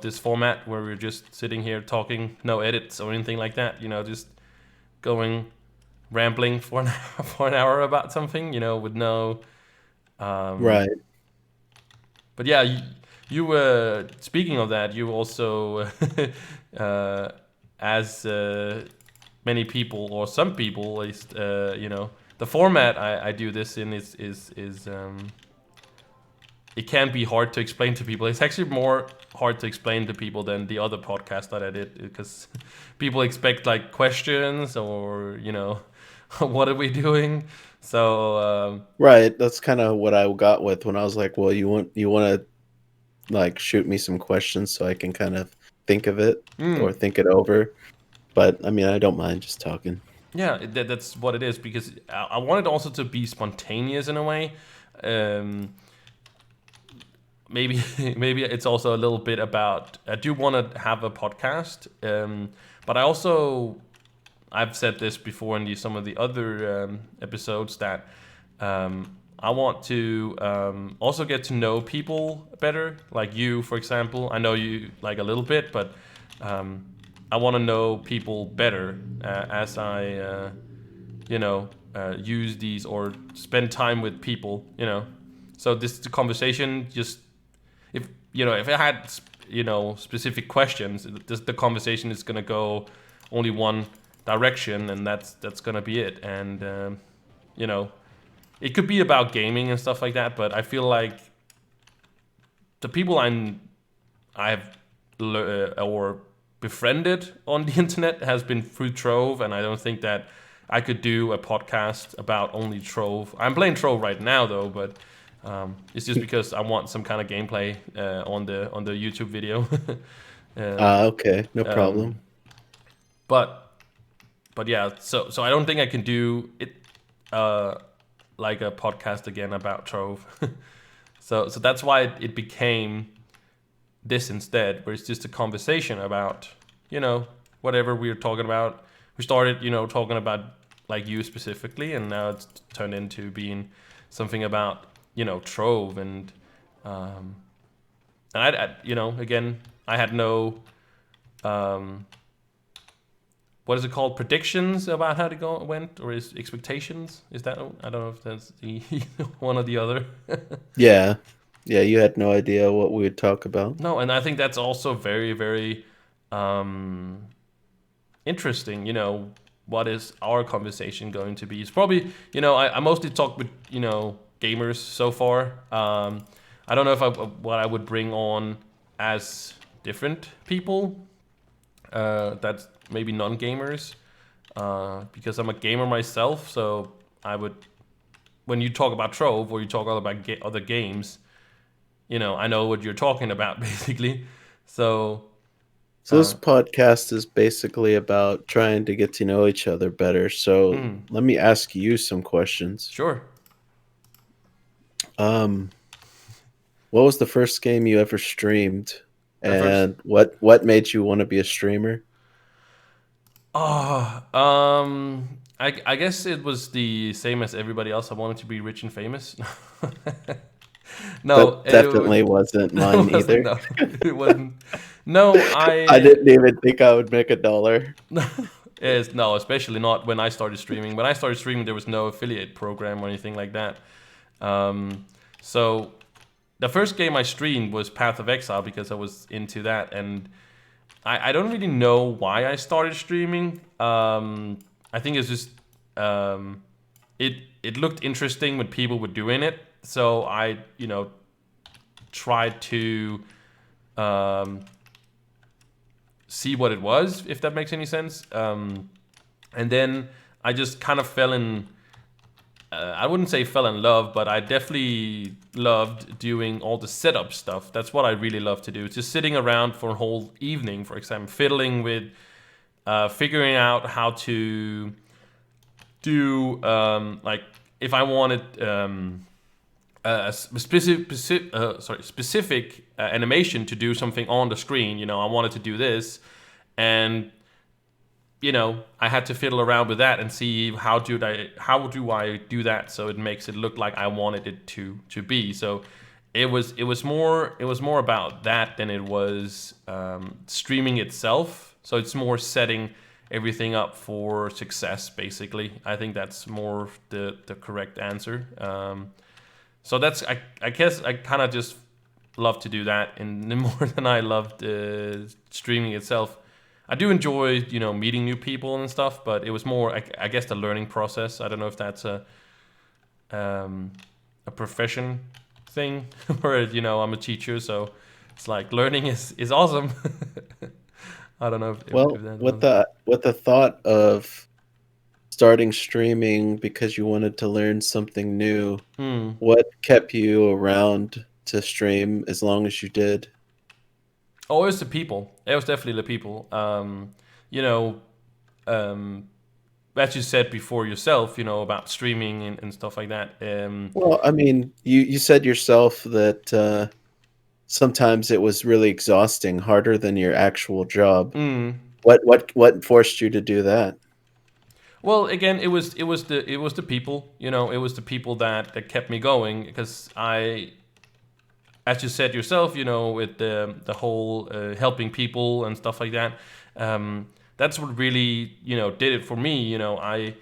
This format where we're just sitting here talking, no edits or anything like that. Just going rambling for for an hour about something. With no. Right. But yeah, you speaking of that, you also as many people, or some people at least, the format I do this in is it can be hard to explain to people. It's actually more hard to explain to people than the other podcast that I did, because people expect like questions, or what are we doing? So Right. That's kind of what I got with when I was like, well, you want to like shoot me some questions so I can kind of think of it or think it over. But I mean, I don't mind just talking. yeah, that's what it is, because I wanted also to be spontaneous in a way. Maybe maybe it's also a little bit about, I do want to have a podcast, but I've said this before in some of the other episodes, that I want to also get to know people better, like you, for example. I know you like a little bit, but I want to know people better as I use these or spend time with people. So this conversation, just if I had specific questions, the conversation is gonna go only one direction, and that's gonna be it. And it could be about gaming and stuff like that, but I feel like the people I've or befriended on the internet has been through Trove, and I don't think that I could do a podcast about only Trove. I'm playing Trove right now though, but it's just because I want some kind of gameplay on the YouTube video. Okay, no problem. But yeah, so I don't think I can do it like a podcast again about Trove. So that's why it became this instead, where it's just a conversation about whatever we were talking about. We started talking about like you specifically, and now it's turned into being something about Trove. And I again, I had no what is it called, predictions about how it went, or is expectations, is that, I don't know if that's the one or the other. Yeah, you had no idea what we would talk about. No, and I think that's also very, very interesting. What is our conversation going to be? It's probably, I mostly talk with gamers so far. I don't know if what I would bring on as different people that's maybe non-gamers, because I'm a gamer myself. So I would, when you talk about Trove or you talk about other games, I know what you're talking about basically. So this podcast is basically about trying to get to know each other better. So let me ask you some questions. Sure. What was the first game you ever streamed, and what made you want to be a streamer? I guess it was the same as everybody else. I wanted to be rich and famous. No, that definitely wasn't mine either. No, it wasn't. No, I didn't even think I would make $1. No, especially not when I started streaming. When I started streaming, there was no affiliate program or anything like that. So the first game I streamed was Path of Exile, because I was into that, and I don't really know why I started streaming. I think it's just it looked interesting when people were doing it, so I tried to see what it was, if that makes any sense. And then I just kind of fell in. I wouldn't say fell in love, but I definitely loved doing all the setup stuff. That's what I really love to do. Just sitting around for a whole evening, for example, fiddling with, figuring out how to do, like, if I wanted a specific animation to do something on the screen. I wanted to do this, and I had to fiddle around with that and see how do I do that so it makes it look like I wanted it to be. So it was more about that than it was streaming itself. So it's more setting everything up for success, basically. I think that's more the correct answer. So that's I guess I kind of just love to do that, and more than I loved streaming itself. I do enjoy, meeting new people and stuff, but it was more, I guess, the learning process. I don't know if that's a profession thing, where I'm a teacher, so it's like learning is awesome. I don't know if Well, that with was. the thought of starting streaming because you wanted to learn something new, Hmm. what kept you around to stream as long as you did? Oh, it was the people. It was definitely the people. You know, um, as you said before yourself, about streaming and stuff like that. Well, I mean, you said yourself that sometimes it was really exhausting, harder than your actual job. mm, What forced you to do that? well, again, it was the people. It was the people that kept me going, because as you said yourself, with the whole helping people and stuff like that. That's what really did it for me. I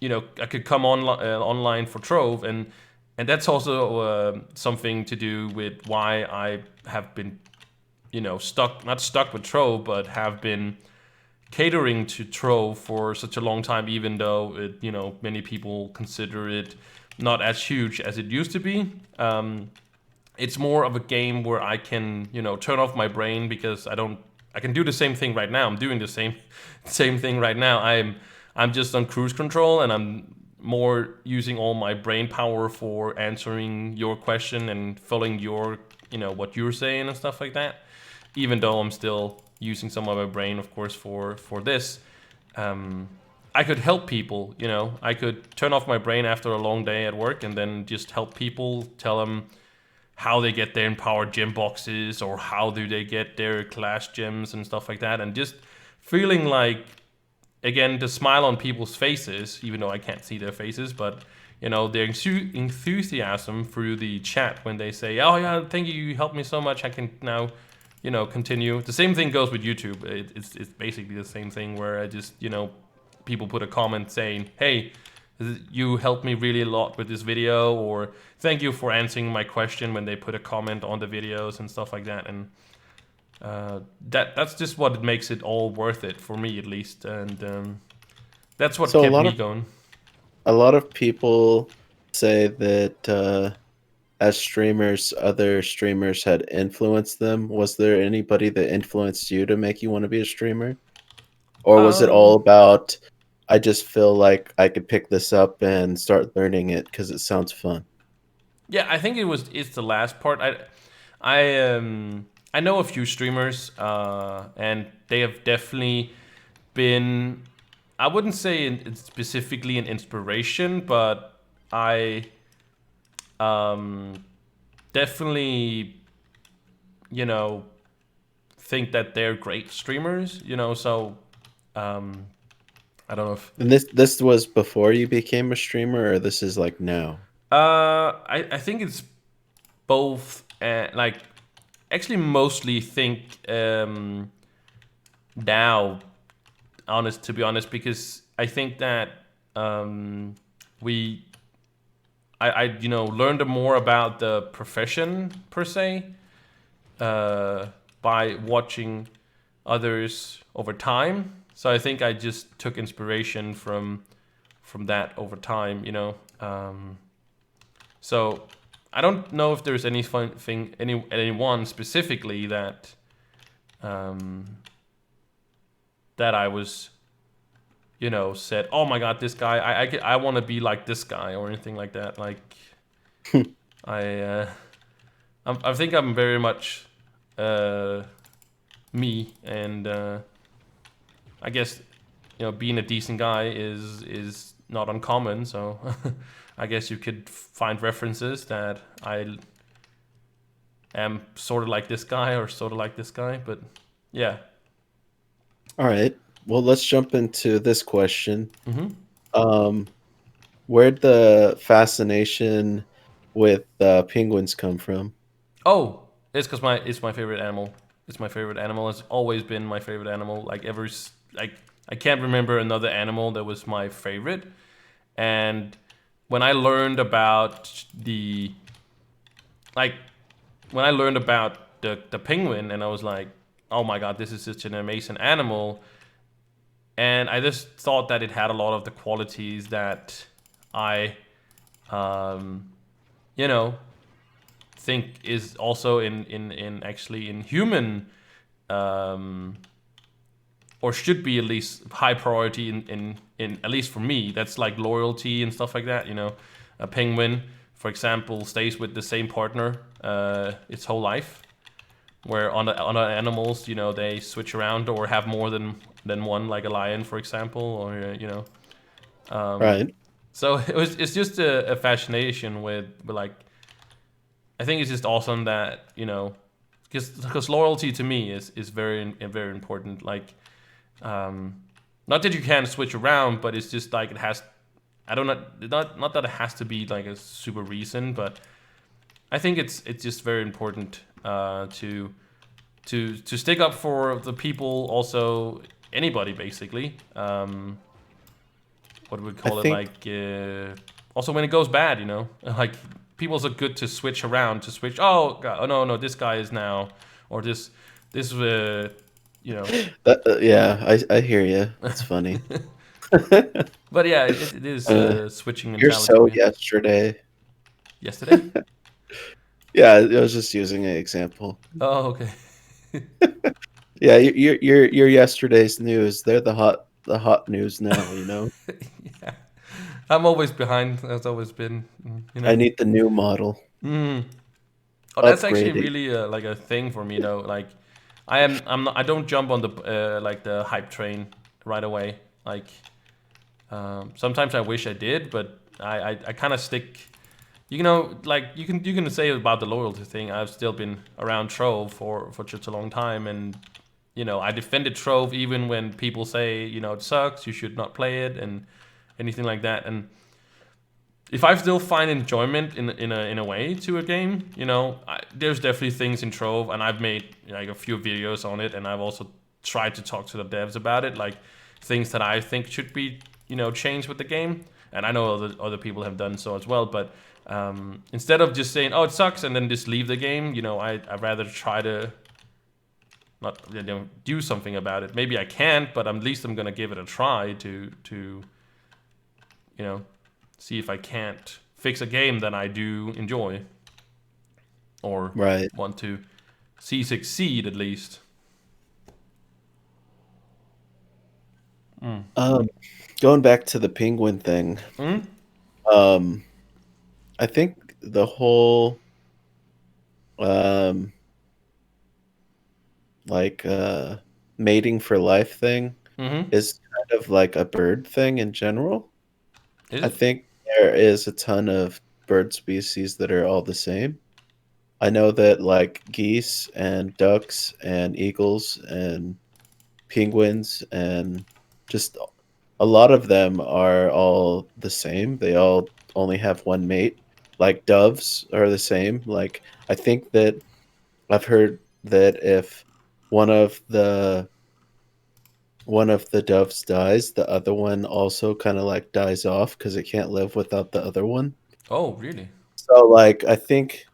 could come online for Trove, and that's also something to do with why I have been stuck, not stuck with Trove, but have been catering to Trove for such a long time, even though many people consider it not as huge as it used to be. It's more of a game where I can turn off my brain, because I can do the same thing right now. I'm doing the same thing right now. I'm just on cruise control, and I'm more using all my brain power for answering your question and filling your what you're saying and stuff like that. Even though I'm still using some of my brain, of course, for this. Um, I could help people. I could turn off my brain after a long day at work and then just help people, tell them how they get their empowered gem boxes, or how do they get their class gems and stuff like that, and just feeling like, again, the smile on people's faces, even though I can't see their faces, but their enthusiasm through the chat when they say, "Oh yeah, thank you, you helped me so much. I can now, continue." The same thing goes with YouTube. It's basically the same thing, where I just people put a comment saying, "Hey, you helped me really a lot with this video," or "Thank you for answering my question," when they put a comment on the videos and stuff like that. And that's just what makes it all worth it, for me at least. And that's what So kept me going. a lot of people say that as streamers, other streamers had influenced them. Was there anybody that influenced you to make you want to be a streamer? Or was it all Um, about, I just feel like I could pick this up and start learning it because it sounds fun? yeah, I think it's the last part. I know a few streamers, and they have definitely been. I wouldn't say specifically an inspiration, but I definitely you know think that they're great streamers. So um, I don't know if And this was before you became a streamer, or this is like now? I think it's both. Like, actually, mostly think now. To be honest, because I think that we I learned more about the profession per se, by watching others over time. So I think I just took inspiration from that over time. So I don't know if there's any fun thing, anyone specifically um, that I was said, "Oh my God, this guy, I want to be like this guy," or anything like that. Like I, I think I'm very much uh, me, and I guess being a decent guy is not uncommon. So I guess you could find references that I am sort of like this guy or sort of like this guy. But yeah. All right. Well, let's jump into this question. hmm Um, where'd the fascination with penguins come from? Oh, it's because it's my favorite animal. It's my favorite animal. It's always been my favorite animal. Like I can't remember another animal that was my favorite. And when I learned about the like when I learned about the penguin, and I was like, oh my god, this is such an amazing animal. And I just thought that it had a lot of the qualities that I, um, you know, think is also in actually in human, um, or should be at least high priority in at least for me. That's like loyalty and stuff like that. A penguin, for example, stays with the same partner its whole life. Where on the animals, they switch around or have more than one, like a lion, for example, or Right. So it's just a fascination with like I think it's just awesome that because loyalty to me is very important. Like not that you can switch around, but it's just like it has. I don't know, not that it has to be like a super reason, but I think it's just very important to stick up for the people, also anybody basically. What would we I call it? think Like also when it goes bad, like people's are good to switch around to switch. Oh God, oh no, this guy is now, or this you know. that, yeah, I hear you. It's funny. But yeah, it is uh, switching you're mentality. so Yeah. yesterday. Yesterday. Yeah, I was just using an example. Oh okay. Yeah, you're yesterday's news. They're the hot news now. Yeah, I'm always behind. That's always been. I need the new model. Mm. Oh, that's actually Upgrading. really like a thing for me though. Like, I'm not. I don't jump on the like the hype train right away. Like, sometimes I wish I did, but I kind of stick. Like you can say about the loyalty thing. I've still been around Trove for such a long time, and I defended Trove even when people say it sucks. You should not play it and anything like that. And if I still find enjoyment in a way to a game, there's definitely things in Trove, and I've made like a few videos on it, and I've also tried to talk to the devs about it, like things that I think should be changed with the game, and I know other people have done so as well. But instead of just saying, "Oh, it sucks," and then just leave the game, I'd rather try to not do something about it. Maybe I can't, but at least I'm gonna give it a try to you know see if I can't fix a game that I do enjoy or Right. want to see succeed at least. Mm. Um, going back to the penguin thing. Mm? Um, I think the whole um like mating for life thing Mm-hmm. is kind of like a bird thing in general. Is I it? think there is a ton of bird species that are all the same. I know that like geese and ducks and eagles and penguins and just a lot of them are all the same. They all only have one mate. Like doves are the same. Like I think that I've heard that if one of the one of the doves dies, the other one also kind of like dies off because it can't live without the other one. Oh, really? So like I think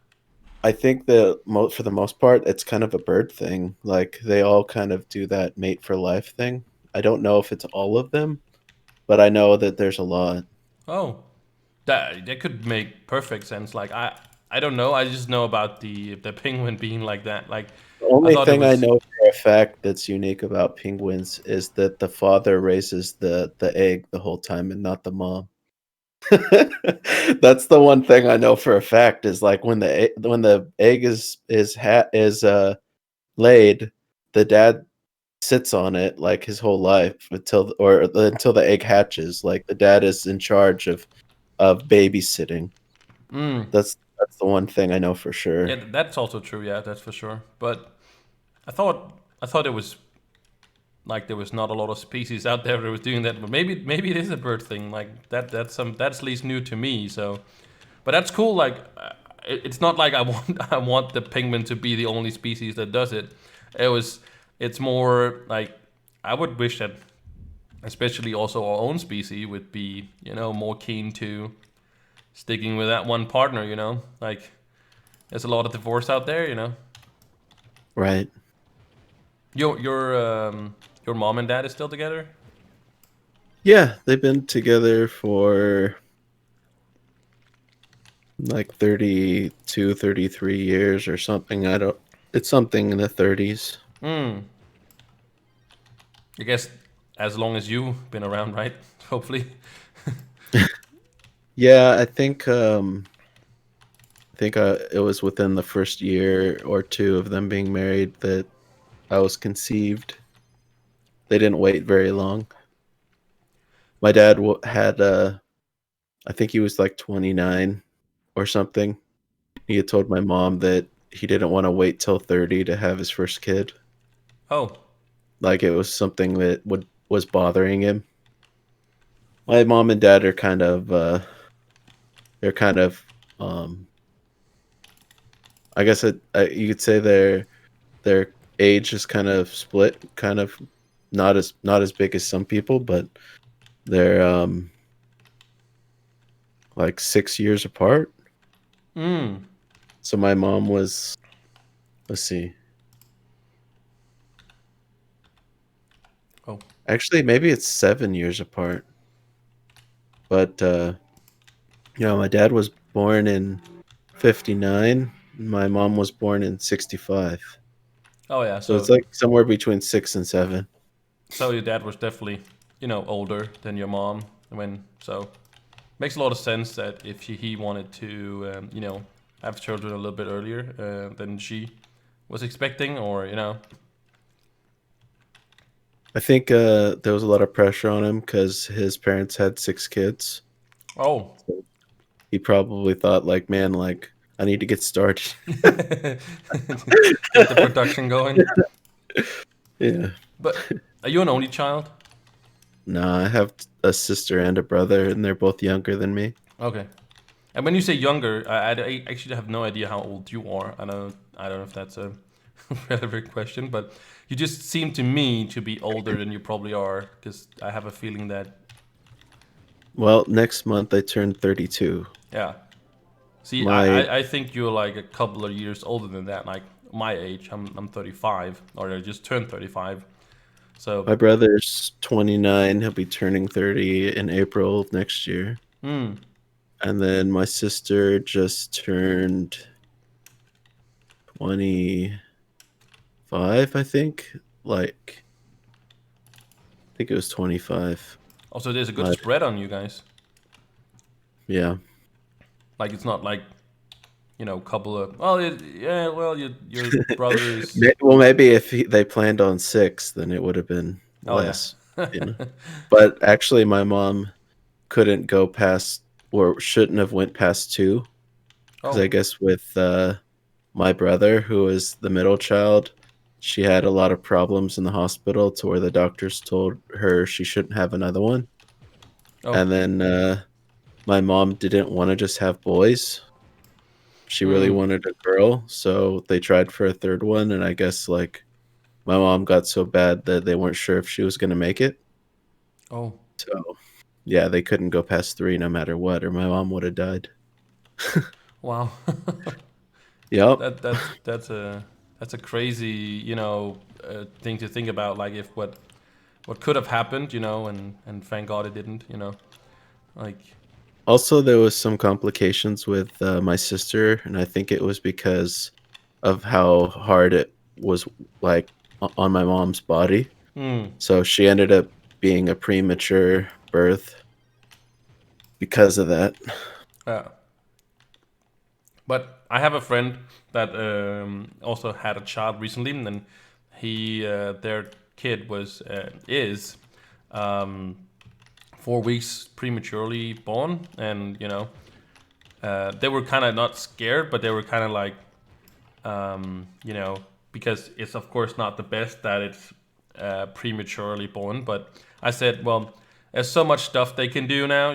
that for the most part it's kind of a bird thing. Like they all kind of do that mate for life thing. I don't know if it's all of them, but I know that there's a lot. Oh, that could make perfect sense. Like I don't know. I just know about the penguin being like that. Like I only thought it thing I was. know for a fact that's unique about penguins is that the father raises the egg the whole time and not the mom. That's the one thing I know for a fact is like when the egg is laid, the dad sits on it like his whole life until the egg hatches. Like the dad is in charge of babysitting. Mm, That's the one thing I know for yeah, sure. that's also true. Yeah, that's for sure. But I thought it was like there was not a lot of species out there that was doing that. But maybe it is a bird thing. Like that's at least new to me. So, but that's cool. Like it's not like I want I want the penguin to be the only species that does it. It was it's more like I would wish that especially also our own species would be more keen to sticking with that one partner. Like there's a lot of divorce out there. Right. Your mom and dad is still together. Yeah, they've been together for like 32, 33 years or something. I don't It's something in the 30s. Hmm. I guess as long as you've been around, right? Hopefully. Yeah, I think it was within the first year or two of them being married that I was conceived. They didn't wait very long. My dad had I think he was like 29 or something. He had told my mom that he didn't want to wait till 30 to have his first kid. Oh. Like it was something that would was bothering him. My mom and dad are they're kind of um I guess you could say their age is kind of split, kind of not as big as some people, but they're like 6 years apart. Hmm. So my mom was, let's see, Oh. actually maybe it's 7 years apart. But my dad was born in 59. My mom was born in 65. Oh yeah. So it's So like somewhere between 6 and 7. so your dad was definitely older than your mom so makes a lot of sense that if he wanted to have children a little bit earlier than she was expecting or. I think there was a lot of pressure on him because his parents had 6 kids. Oh. So he probably thought, like, man, like, I need to get started. Get the production going. Yeah. But are you an only child? No, I have a sister and a brother, and they're both younger than me. Okay. And when you say younger, I actually have no idea how old you are. I don't know if that's a relevant question, but you just seem to me to be older than you probably are, because I have a feeling that. Well, next month I turned 32. Yeah. See, I, My I I think you're like a couple of years older than that. Like my age, I'm 35, or I just turned 35. So, my brother's 29. He'll be turning 30 in April of next year. hmm. And then my sister just turned 25, I think. Like, I think it was 25. Also, there's a good My spread on you guys. Yeah. Like it's not like couple of. Well, yeah. Well, your brother is. Well, maybe if they planned on 6, then it would have been Oh yeah. less, you know. But actually, my mom couldn't go past, or shouldn't have went past 2, because I Oh. guess with my brother, who was the middle child, she had a lot of problems in the hospital to where the doctors told her she shouldn't have another one. Oh. And then my mom didn't want to just have boys. She really Hmm. wanted a girl, so they tried for a third one, and I guess like my mom got so bad that they weren't sure if she was gonna make it. Oh. So yeah, they couldn't go past 3 no matter what, or my mom would have died. Wow. Yep. That's a crazy thing to think about. Like if what could have happened, and thank God it didn't. Like. Also, there was some complications with my sister, and I think it was because of how hard was like on my mom's body. Hmm. So she ended up being a premature birth because of that. Yeah. But I have a friend that also had a child recently, and then their kid is um, 4 weeks prematurely born, and they were kind of not scared, but they were kind of like, because it's of course not the best that it's prematurely born. But I said, well, there's so much stuff they can do now.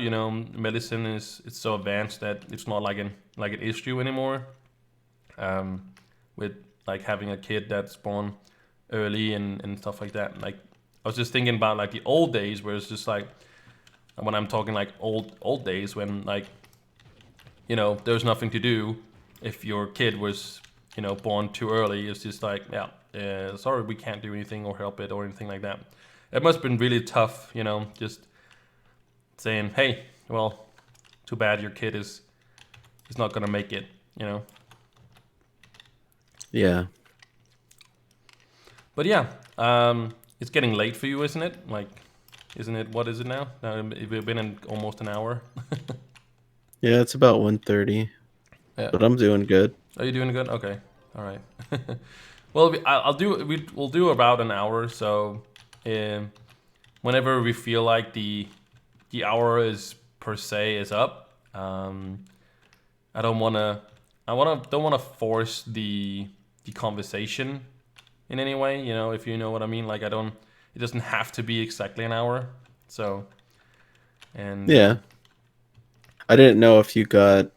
Medicine is it's so advanced that it's not like an issue anymore. Um, with like having a kid that's born early and stuff like that. Like I was just thinking about like the old days where it's just like when I'm talking like old days when like there's nothing to do if your kid was born too early. It's just like sorry, we can't do anything or help it or anything like that. It must have been really tough, just saying, hey, well, too bad your kid is not gonna make it. Yeah. But yeah, it's getting late for you, isn't it? Like, isn't it? What is it now? We've been in almost an hour. Yeah, it's about 1:30, Yeah. but I'm doing good. Are you doing good? Okay. All right. Well, I'll do. We'll do about an hour. So, um, whenever we feel like the hour is per se is up, I don't wanna. Don't wanna force the conversation in any way. If you know what I mean. Like I don't. It doesn't have to be exactly an hour. So, and Yeah. I didn't know if you got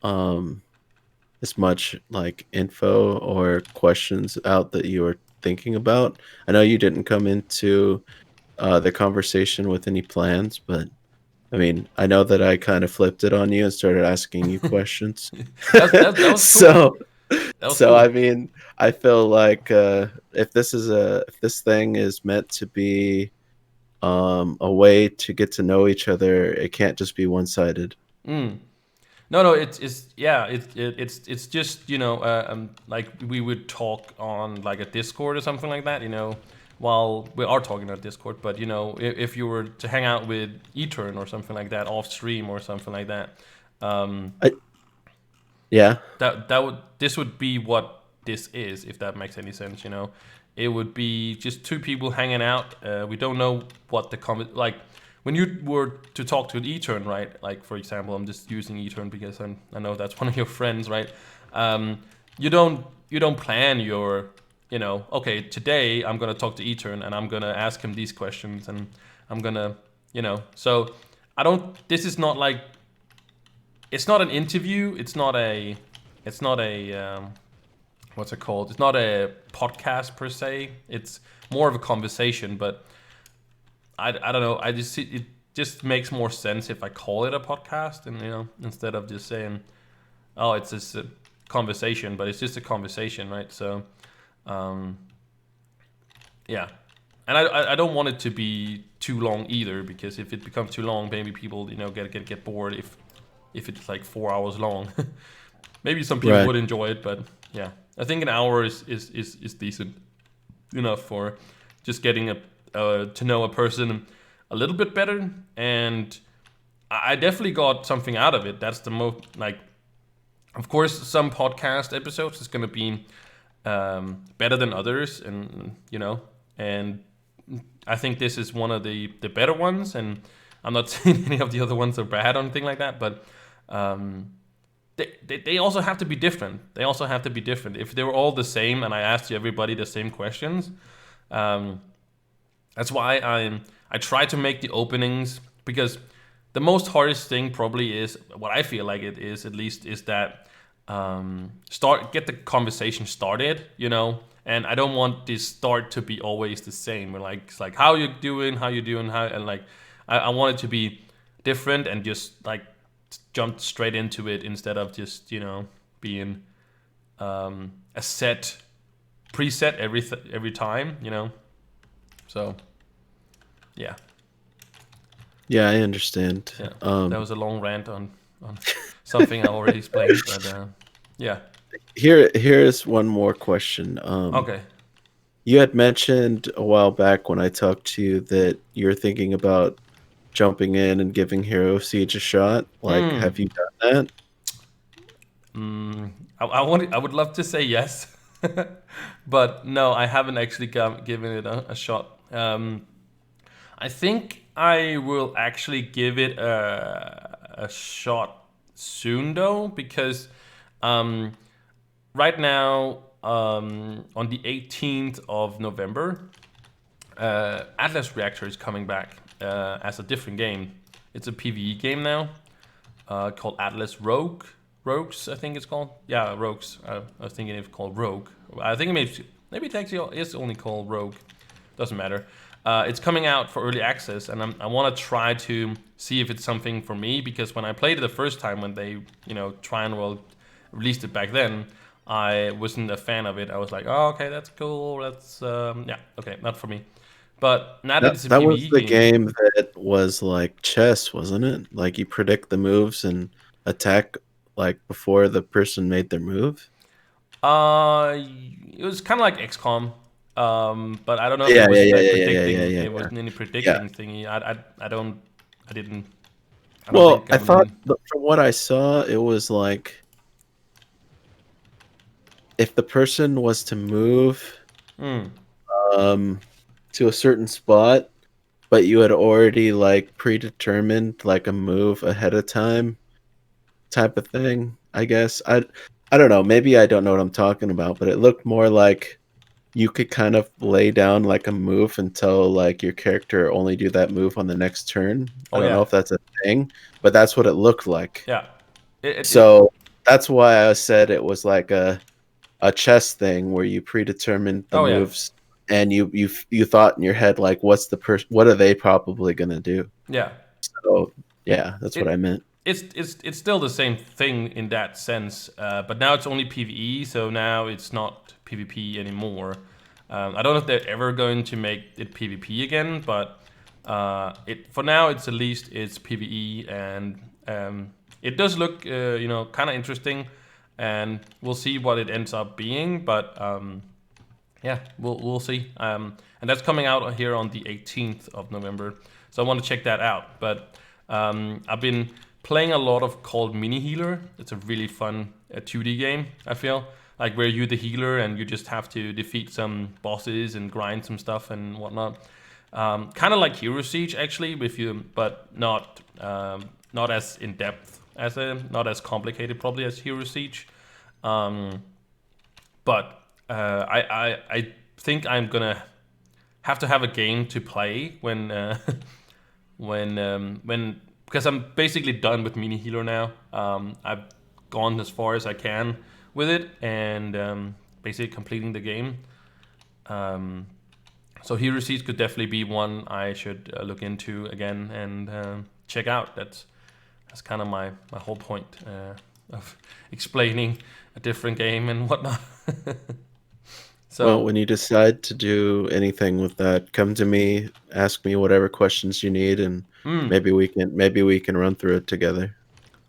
um as much like info or questions out that you were thinking about. I know you didn't come into the conversation with any plans, but I mean, I know that I kind of flipped it on you and started asking you questions. that was cool. so, That was so I cool. mean, I feel like if this thing is meant to be a way to get to know each other, it can't just be one-sided. Mm. No, it's yeah, it's just like we would talk on like a Discord or something like that, while we are talking on Discord. But if you were to hang out with Etern or something like that off stream or something like that, um, I, yeah, that would this would be what this is, if that makes any sense. It would be just two people hanging out. We don't know what the comment like when you were to talk to an Etern, right? Like for example, I'm just using Etern because I know that's one of your friends, right? Um, you don't plan your okay, today I'm gonna talk to Etern and I'm gonna ask him these questions and I'm gonna so I don't. This is not like it's not an interview. It's not a what's it called? It's not a podcast per se. It's more of a conversation. But I don't know. It just makes more sense if I call it a podcast, and instead of just saying, oh, it's just a conversation. But it's just a conversation, right? So um, yeah. And I don't want it to be too long either, because if it becomes too long, maybe people get bored if it's like 4 hours long. Maybe some people right. would enjoy it, but yeah, I think an hour is decent enough for just getting to know a person a little bit better, and I definitely got something out of it. That's the most like, of course, some podcast episodes is gonna be better than others, and and I think this is one of the better ones, and I'm not saying any of the other ones are bad or anything like that, but um, they also have to be different. They also have to be different. If they were all the same and I asked you everybody the same questions, um, that's why I try to make the openings, because the most hardest thing probably is what I feel like it is, at least, is that get the conversation started, and I don't want this start to be always the same. Or like it's like how you doing, and like I want it to be different and just like jump straight into it instead of just being a set preset every time. So yeah, Yeah, I understand. yeah. That was a long rant on something I already explained, but yeah. Here's one more question. Okay. You had mentioned a while back when I talked to you that you're thinking about jumping in and giving Hero Siege a shot. Like, Hmm. have you done that? Mm, I would love to say yes, but no, I haven't actually given it a shot. I think I will actually give it a shot soon though, because um, right now on the 18th of November, Atlas Reactor is coming back as a different game. It's a PvE game now called Atlas Rogue. Rogues, I think it's called. Yeah, Rogues. I was thinking it's called Rogue. I think maybe it actually is only called Rogue. Doesn't matter. It's coming out for early access, and I want to try to see if it's something for me, because when I played it the first time, when they Triangle released it back then, I wasn't a fan of it. I was like, oh, okay, that's cool. That's yeah, okay, not for me. But now that it's a That was PvE the game, game that was like chess, wasn't it? Like you predict the moves and attack like before the person made their move. it was kind of like XCOM, but I don't know if it Yeah, yeah, was yeah, like yeah, yeah, yeah, yeah, predicting. yeah, It yeah. wasn't any Yeah. predicting thingy. I don't, I didn't, I don't Well, think I I thought really. from what I saw, it was like if the person was to move Hmm. um to a certain spot, but you had already like predetermined like a move ahead of time type of thing, I guess. I don't know, maybe I don't know what I'm talking about, but it looked more like you could kind of lay down like a move until like your character only do that move on the next turn. I Oh don't know yeah, if that's a thing, but that's what it looked like. yeah. It So that's why I said it was like a chess thing where you predetermined the oh yeah, moves and you thought in your head like what are they probably gonna do? yeah. So yeah, that's what I It meant. it's still the same thing in that sense, but now it's only PVE, so now it's not PvP anymore. I don't know if they're ever going to make it PvP again, but it for now it's at least it's PvE, and it does look kind of interesting, and we'll see what it ends up being. But yeah, we'll see. And that's coming out here on the 18th of November, so I want to check that out. But I've been playing a lot of called Mini Healer. It's a really fun 2D game. I feel like where you're the healer and you just have to defeat some bosses and grind some stuff and whatnot. Kind of like Hero Siege actually, with you, but not as in depth as not as complicated probably as Hero Siege. Um, but I think I'm gonna have to have a game to play when when because I'm basically done with Mini Healer now. I've gone as far as I can with it, and basically completing the game. Um, so Hero Seeds could definitely be one I should look into again and check out. That's kind of my whole point of explaining a different game and whatnot. Well, So, when you decide to do anything with that, come to me, ask me whatever questions you need, and maybe we can run through it together.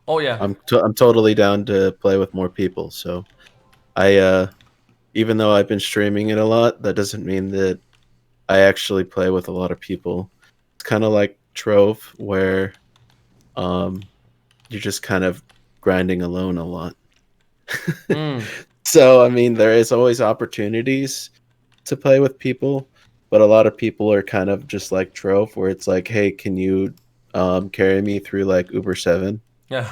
oh yeah, I'm totally down to play with more people. So I even though I've been streaming it a lot, that doesn't mean that I actually play with a lot of people. It's kind of like Trove, where um, you're just kind of grinding alone a lot. mm, So, I mean, there is always opportunities to play with people, but a lot of people are kind of just like Trove, where it's like, hey, can you carry me through like Uber 7? yeah,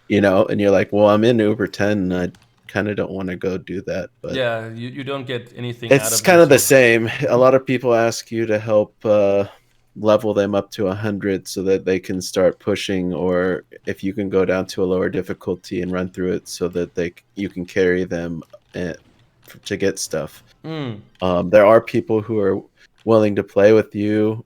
You know, and you're like, well, I'm in Uber 10 and I kind of don't want to go do that, but yeah. You don't get anything out it's of it, kind of the so same. A lot of people ask you to help level them up to 100 so that they can start pushing, or if you can go down to a lower difficulty and run through it so that you can carry them uh, to get stuff. mm, There are people who are willing to play with you,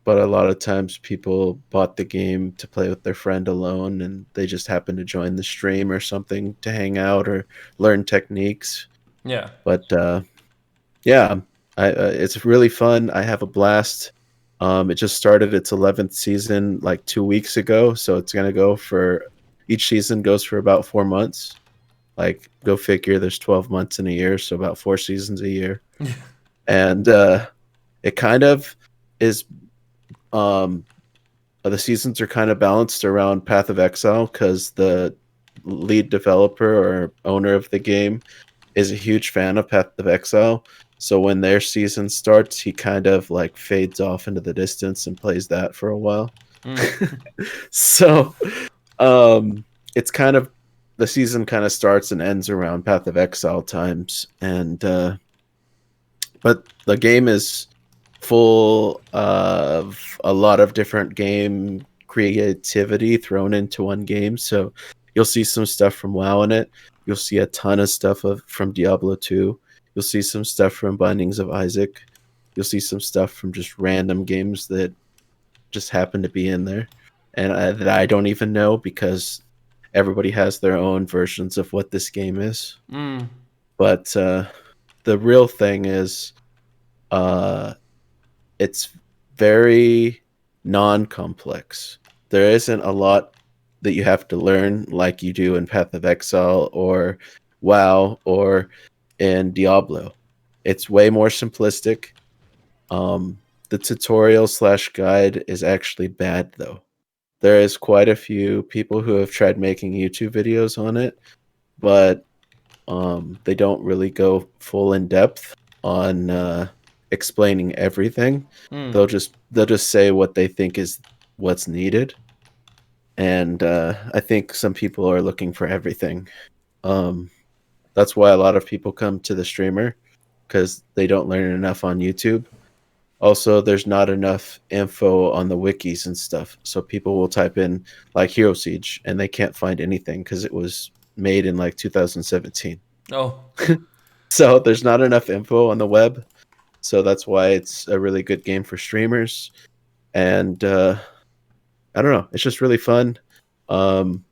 but a lot of times people bought the game to play with their friend alone, and they just happen to join the stream or something to hang out or learn techniques. yeah. But yeah, it's really fun. I have a blast. It just started its 11th season like 2 weeks ago, so it's gonna go for each season goes for about 4 months. Like, go figure. There's 12 months in a year, so about 4 seasons a year, and it kind of is. Um, the seasons are kind of balanced around Path of Exile because the lead developer or owner of the game is a huge fan of Path of Exile. So when their season starts, he kind of like fades off into the distance and plays that for a while. Mm. So um it's kind of the season kind of starts and ends around Path of Exile times, and but the game is full of a lot of different game creativity thrown into one game. So you'll see some stuff from WoW in it. You'll see a ton of stuff from Diablo 2. You'll see some stuff from Bindings of Isaac. You'll see some stuff from just random games that just happen to be in there, and that I don't even know because everybody has their own versions of what this game is. Mm. But the real thing is, uh, it's very non-complex. There isn't a lot that you have to learn like you do in Path of Exile or WoW or in Diablo. It's way more simplistic. The tutorial slash guide is actually bad though. There is quite a few people who have tried making YouTube videos on it, but they don't really go full in depth on explaining everything. Mm. They'll just say what they think is what's needed, and I think some people are looking for everything. Um, that's why a lot of people come to the streamer because they don't learn enough on YouTube. Also, there's not enough info on the wikis and stuff, so people will type in like Hero Siege and they can't find anything because it was made in like 2017. Oh. So there's not enough info on the web. So that's why it's a really good game for streamers. And I don't know, it's just really fun. Um,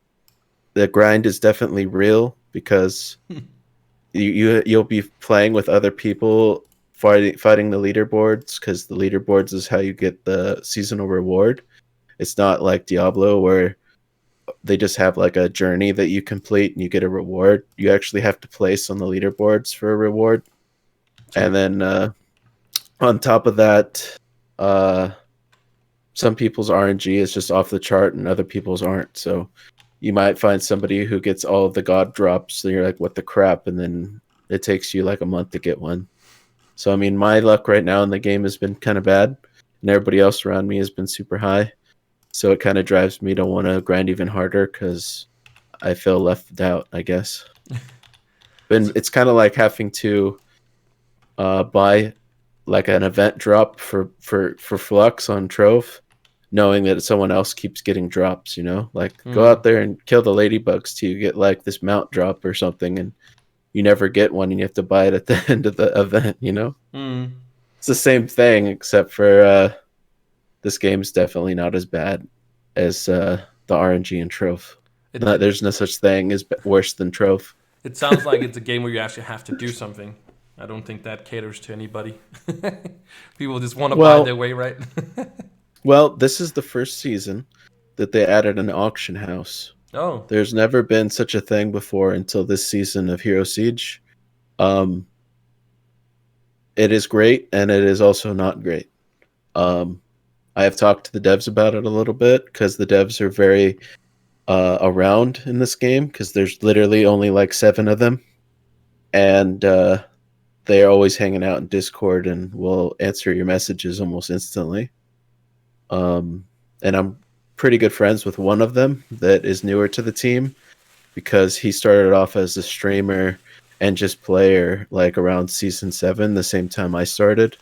the grind is definitely real because you'll be playing with other people fighting the leaderboards because the leaderboards is how you get the seasonal reward. It's not like Diablo where they just have like a journey that you complete and you get a reward. You actually have to place on the leaderboards for a reward. True. And then on top of that, uh, some people's RNG is just off the chart and other people's aren't. So you might find somebody who gets all of the god drops. And you're like, what the crap? And then it takes you like a month to get one. So, I mean, my luck right now in the game has been kind of bad, and everybody else around me has been super high. So it kind of drives me to want to grind even harder because I feel left out, I guess. But So, it's kind of like having to buy like an event drop for Flux on Trove, knowing that someone else keeps getting drops. Like go mm. out there and kill the ladybugs till you get like this mount drop or something, and you never get one, and you have to buy it at the end of the event. Mm. It's the same thing, except for this game's definitely not as bad as the RNG and Trove. It, No, it there's no such thing as worse than Trove. it sounds like it's a game where you actually have to do something. I don't think that caters to anybody. People just want to buy their Well, way, right? this is the first season that they added an auction house. Oh. There's never been such a thing before until this season of Hero Siege. Um, it is great, and it is also not great. Um, I have talked to the devs about it a little bit because the devs are very around in this game because there's literally only like 7 of them, and they are always hanging out in Discord and will answer your messages almost instantly. Um, and I'm pretty good friends with one of them that is newer to the team because he started off as a streamer and just player like around season 7, the same time I started.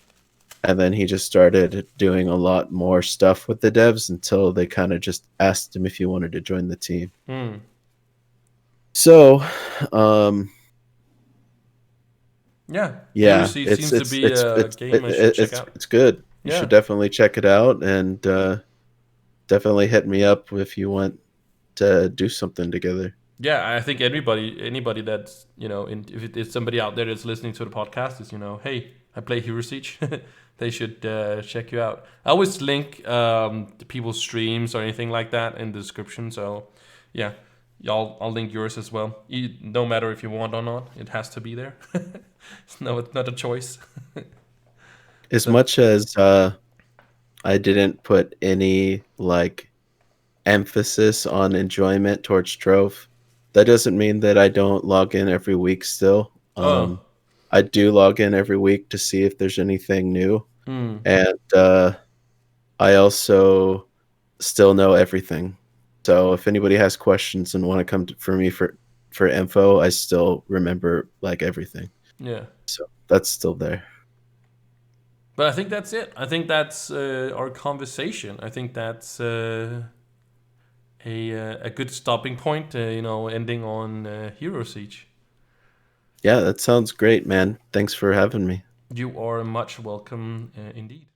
And then he just started doing a lot more stuff with the devs until they kind of just asked him if he wanted to join the team. Hmm. So, um, Yeah. Hero yeah, Siege it's seems to it's be it's a it's game I should it- check it's out. it's good. You should Yeah. definitely check it out, and definitely hit me up if you want to do something together. Yeah, I think anybody that's if it is somebody out there that's listening to the podcast is hey, I play Hero Siege, they should check you out. I always link the people's streams or anything like that in the description. So yeah, Yeah, I'll link yours as well. No matter if you want or not, it has to be there. It's not a choice. As So, much as I didn't put any like emphasis on enjoyment towards Trove, that doesn't mean that I don't log in every week still. oh, I do log in every week to see if there's anything new. hmm, And I also still know everything. So if anybody has questions and want to come for me for info, I still remember like everything. yeah. So that's still there. But I think that's it. I think that's our conversation. I think that's a good stopping point. Ending on Hero Siege. Yeah, that sounds great, man. Thanks for having me. You are much welcome indeed.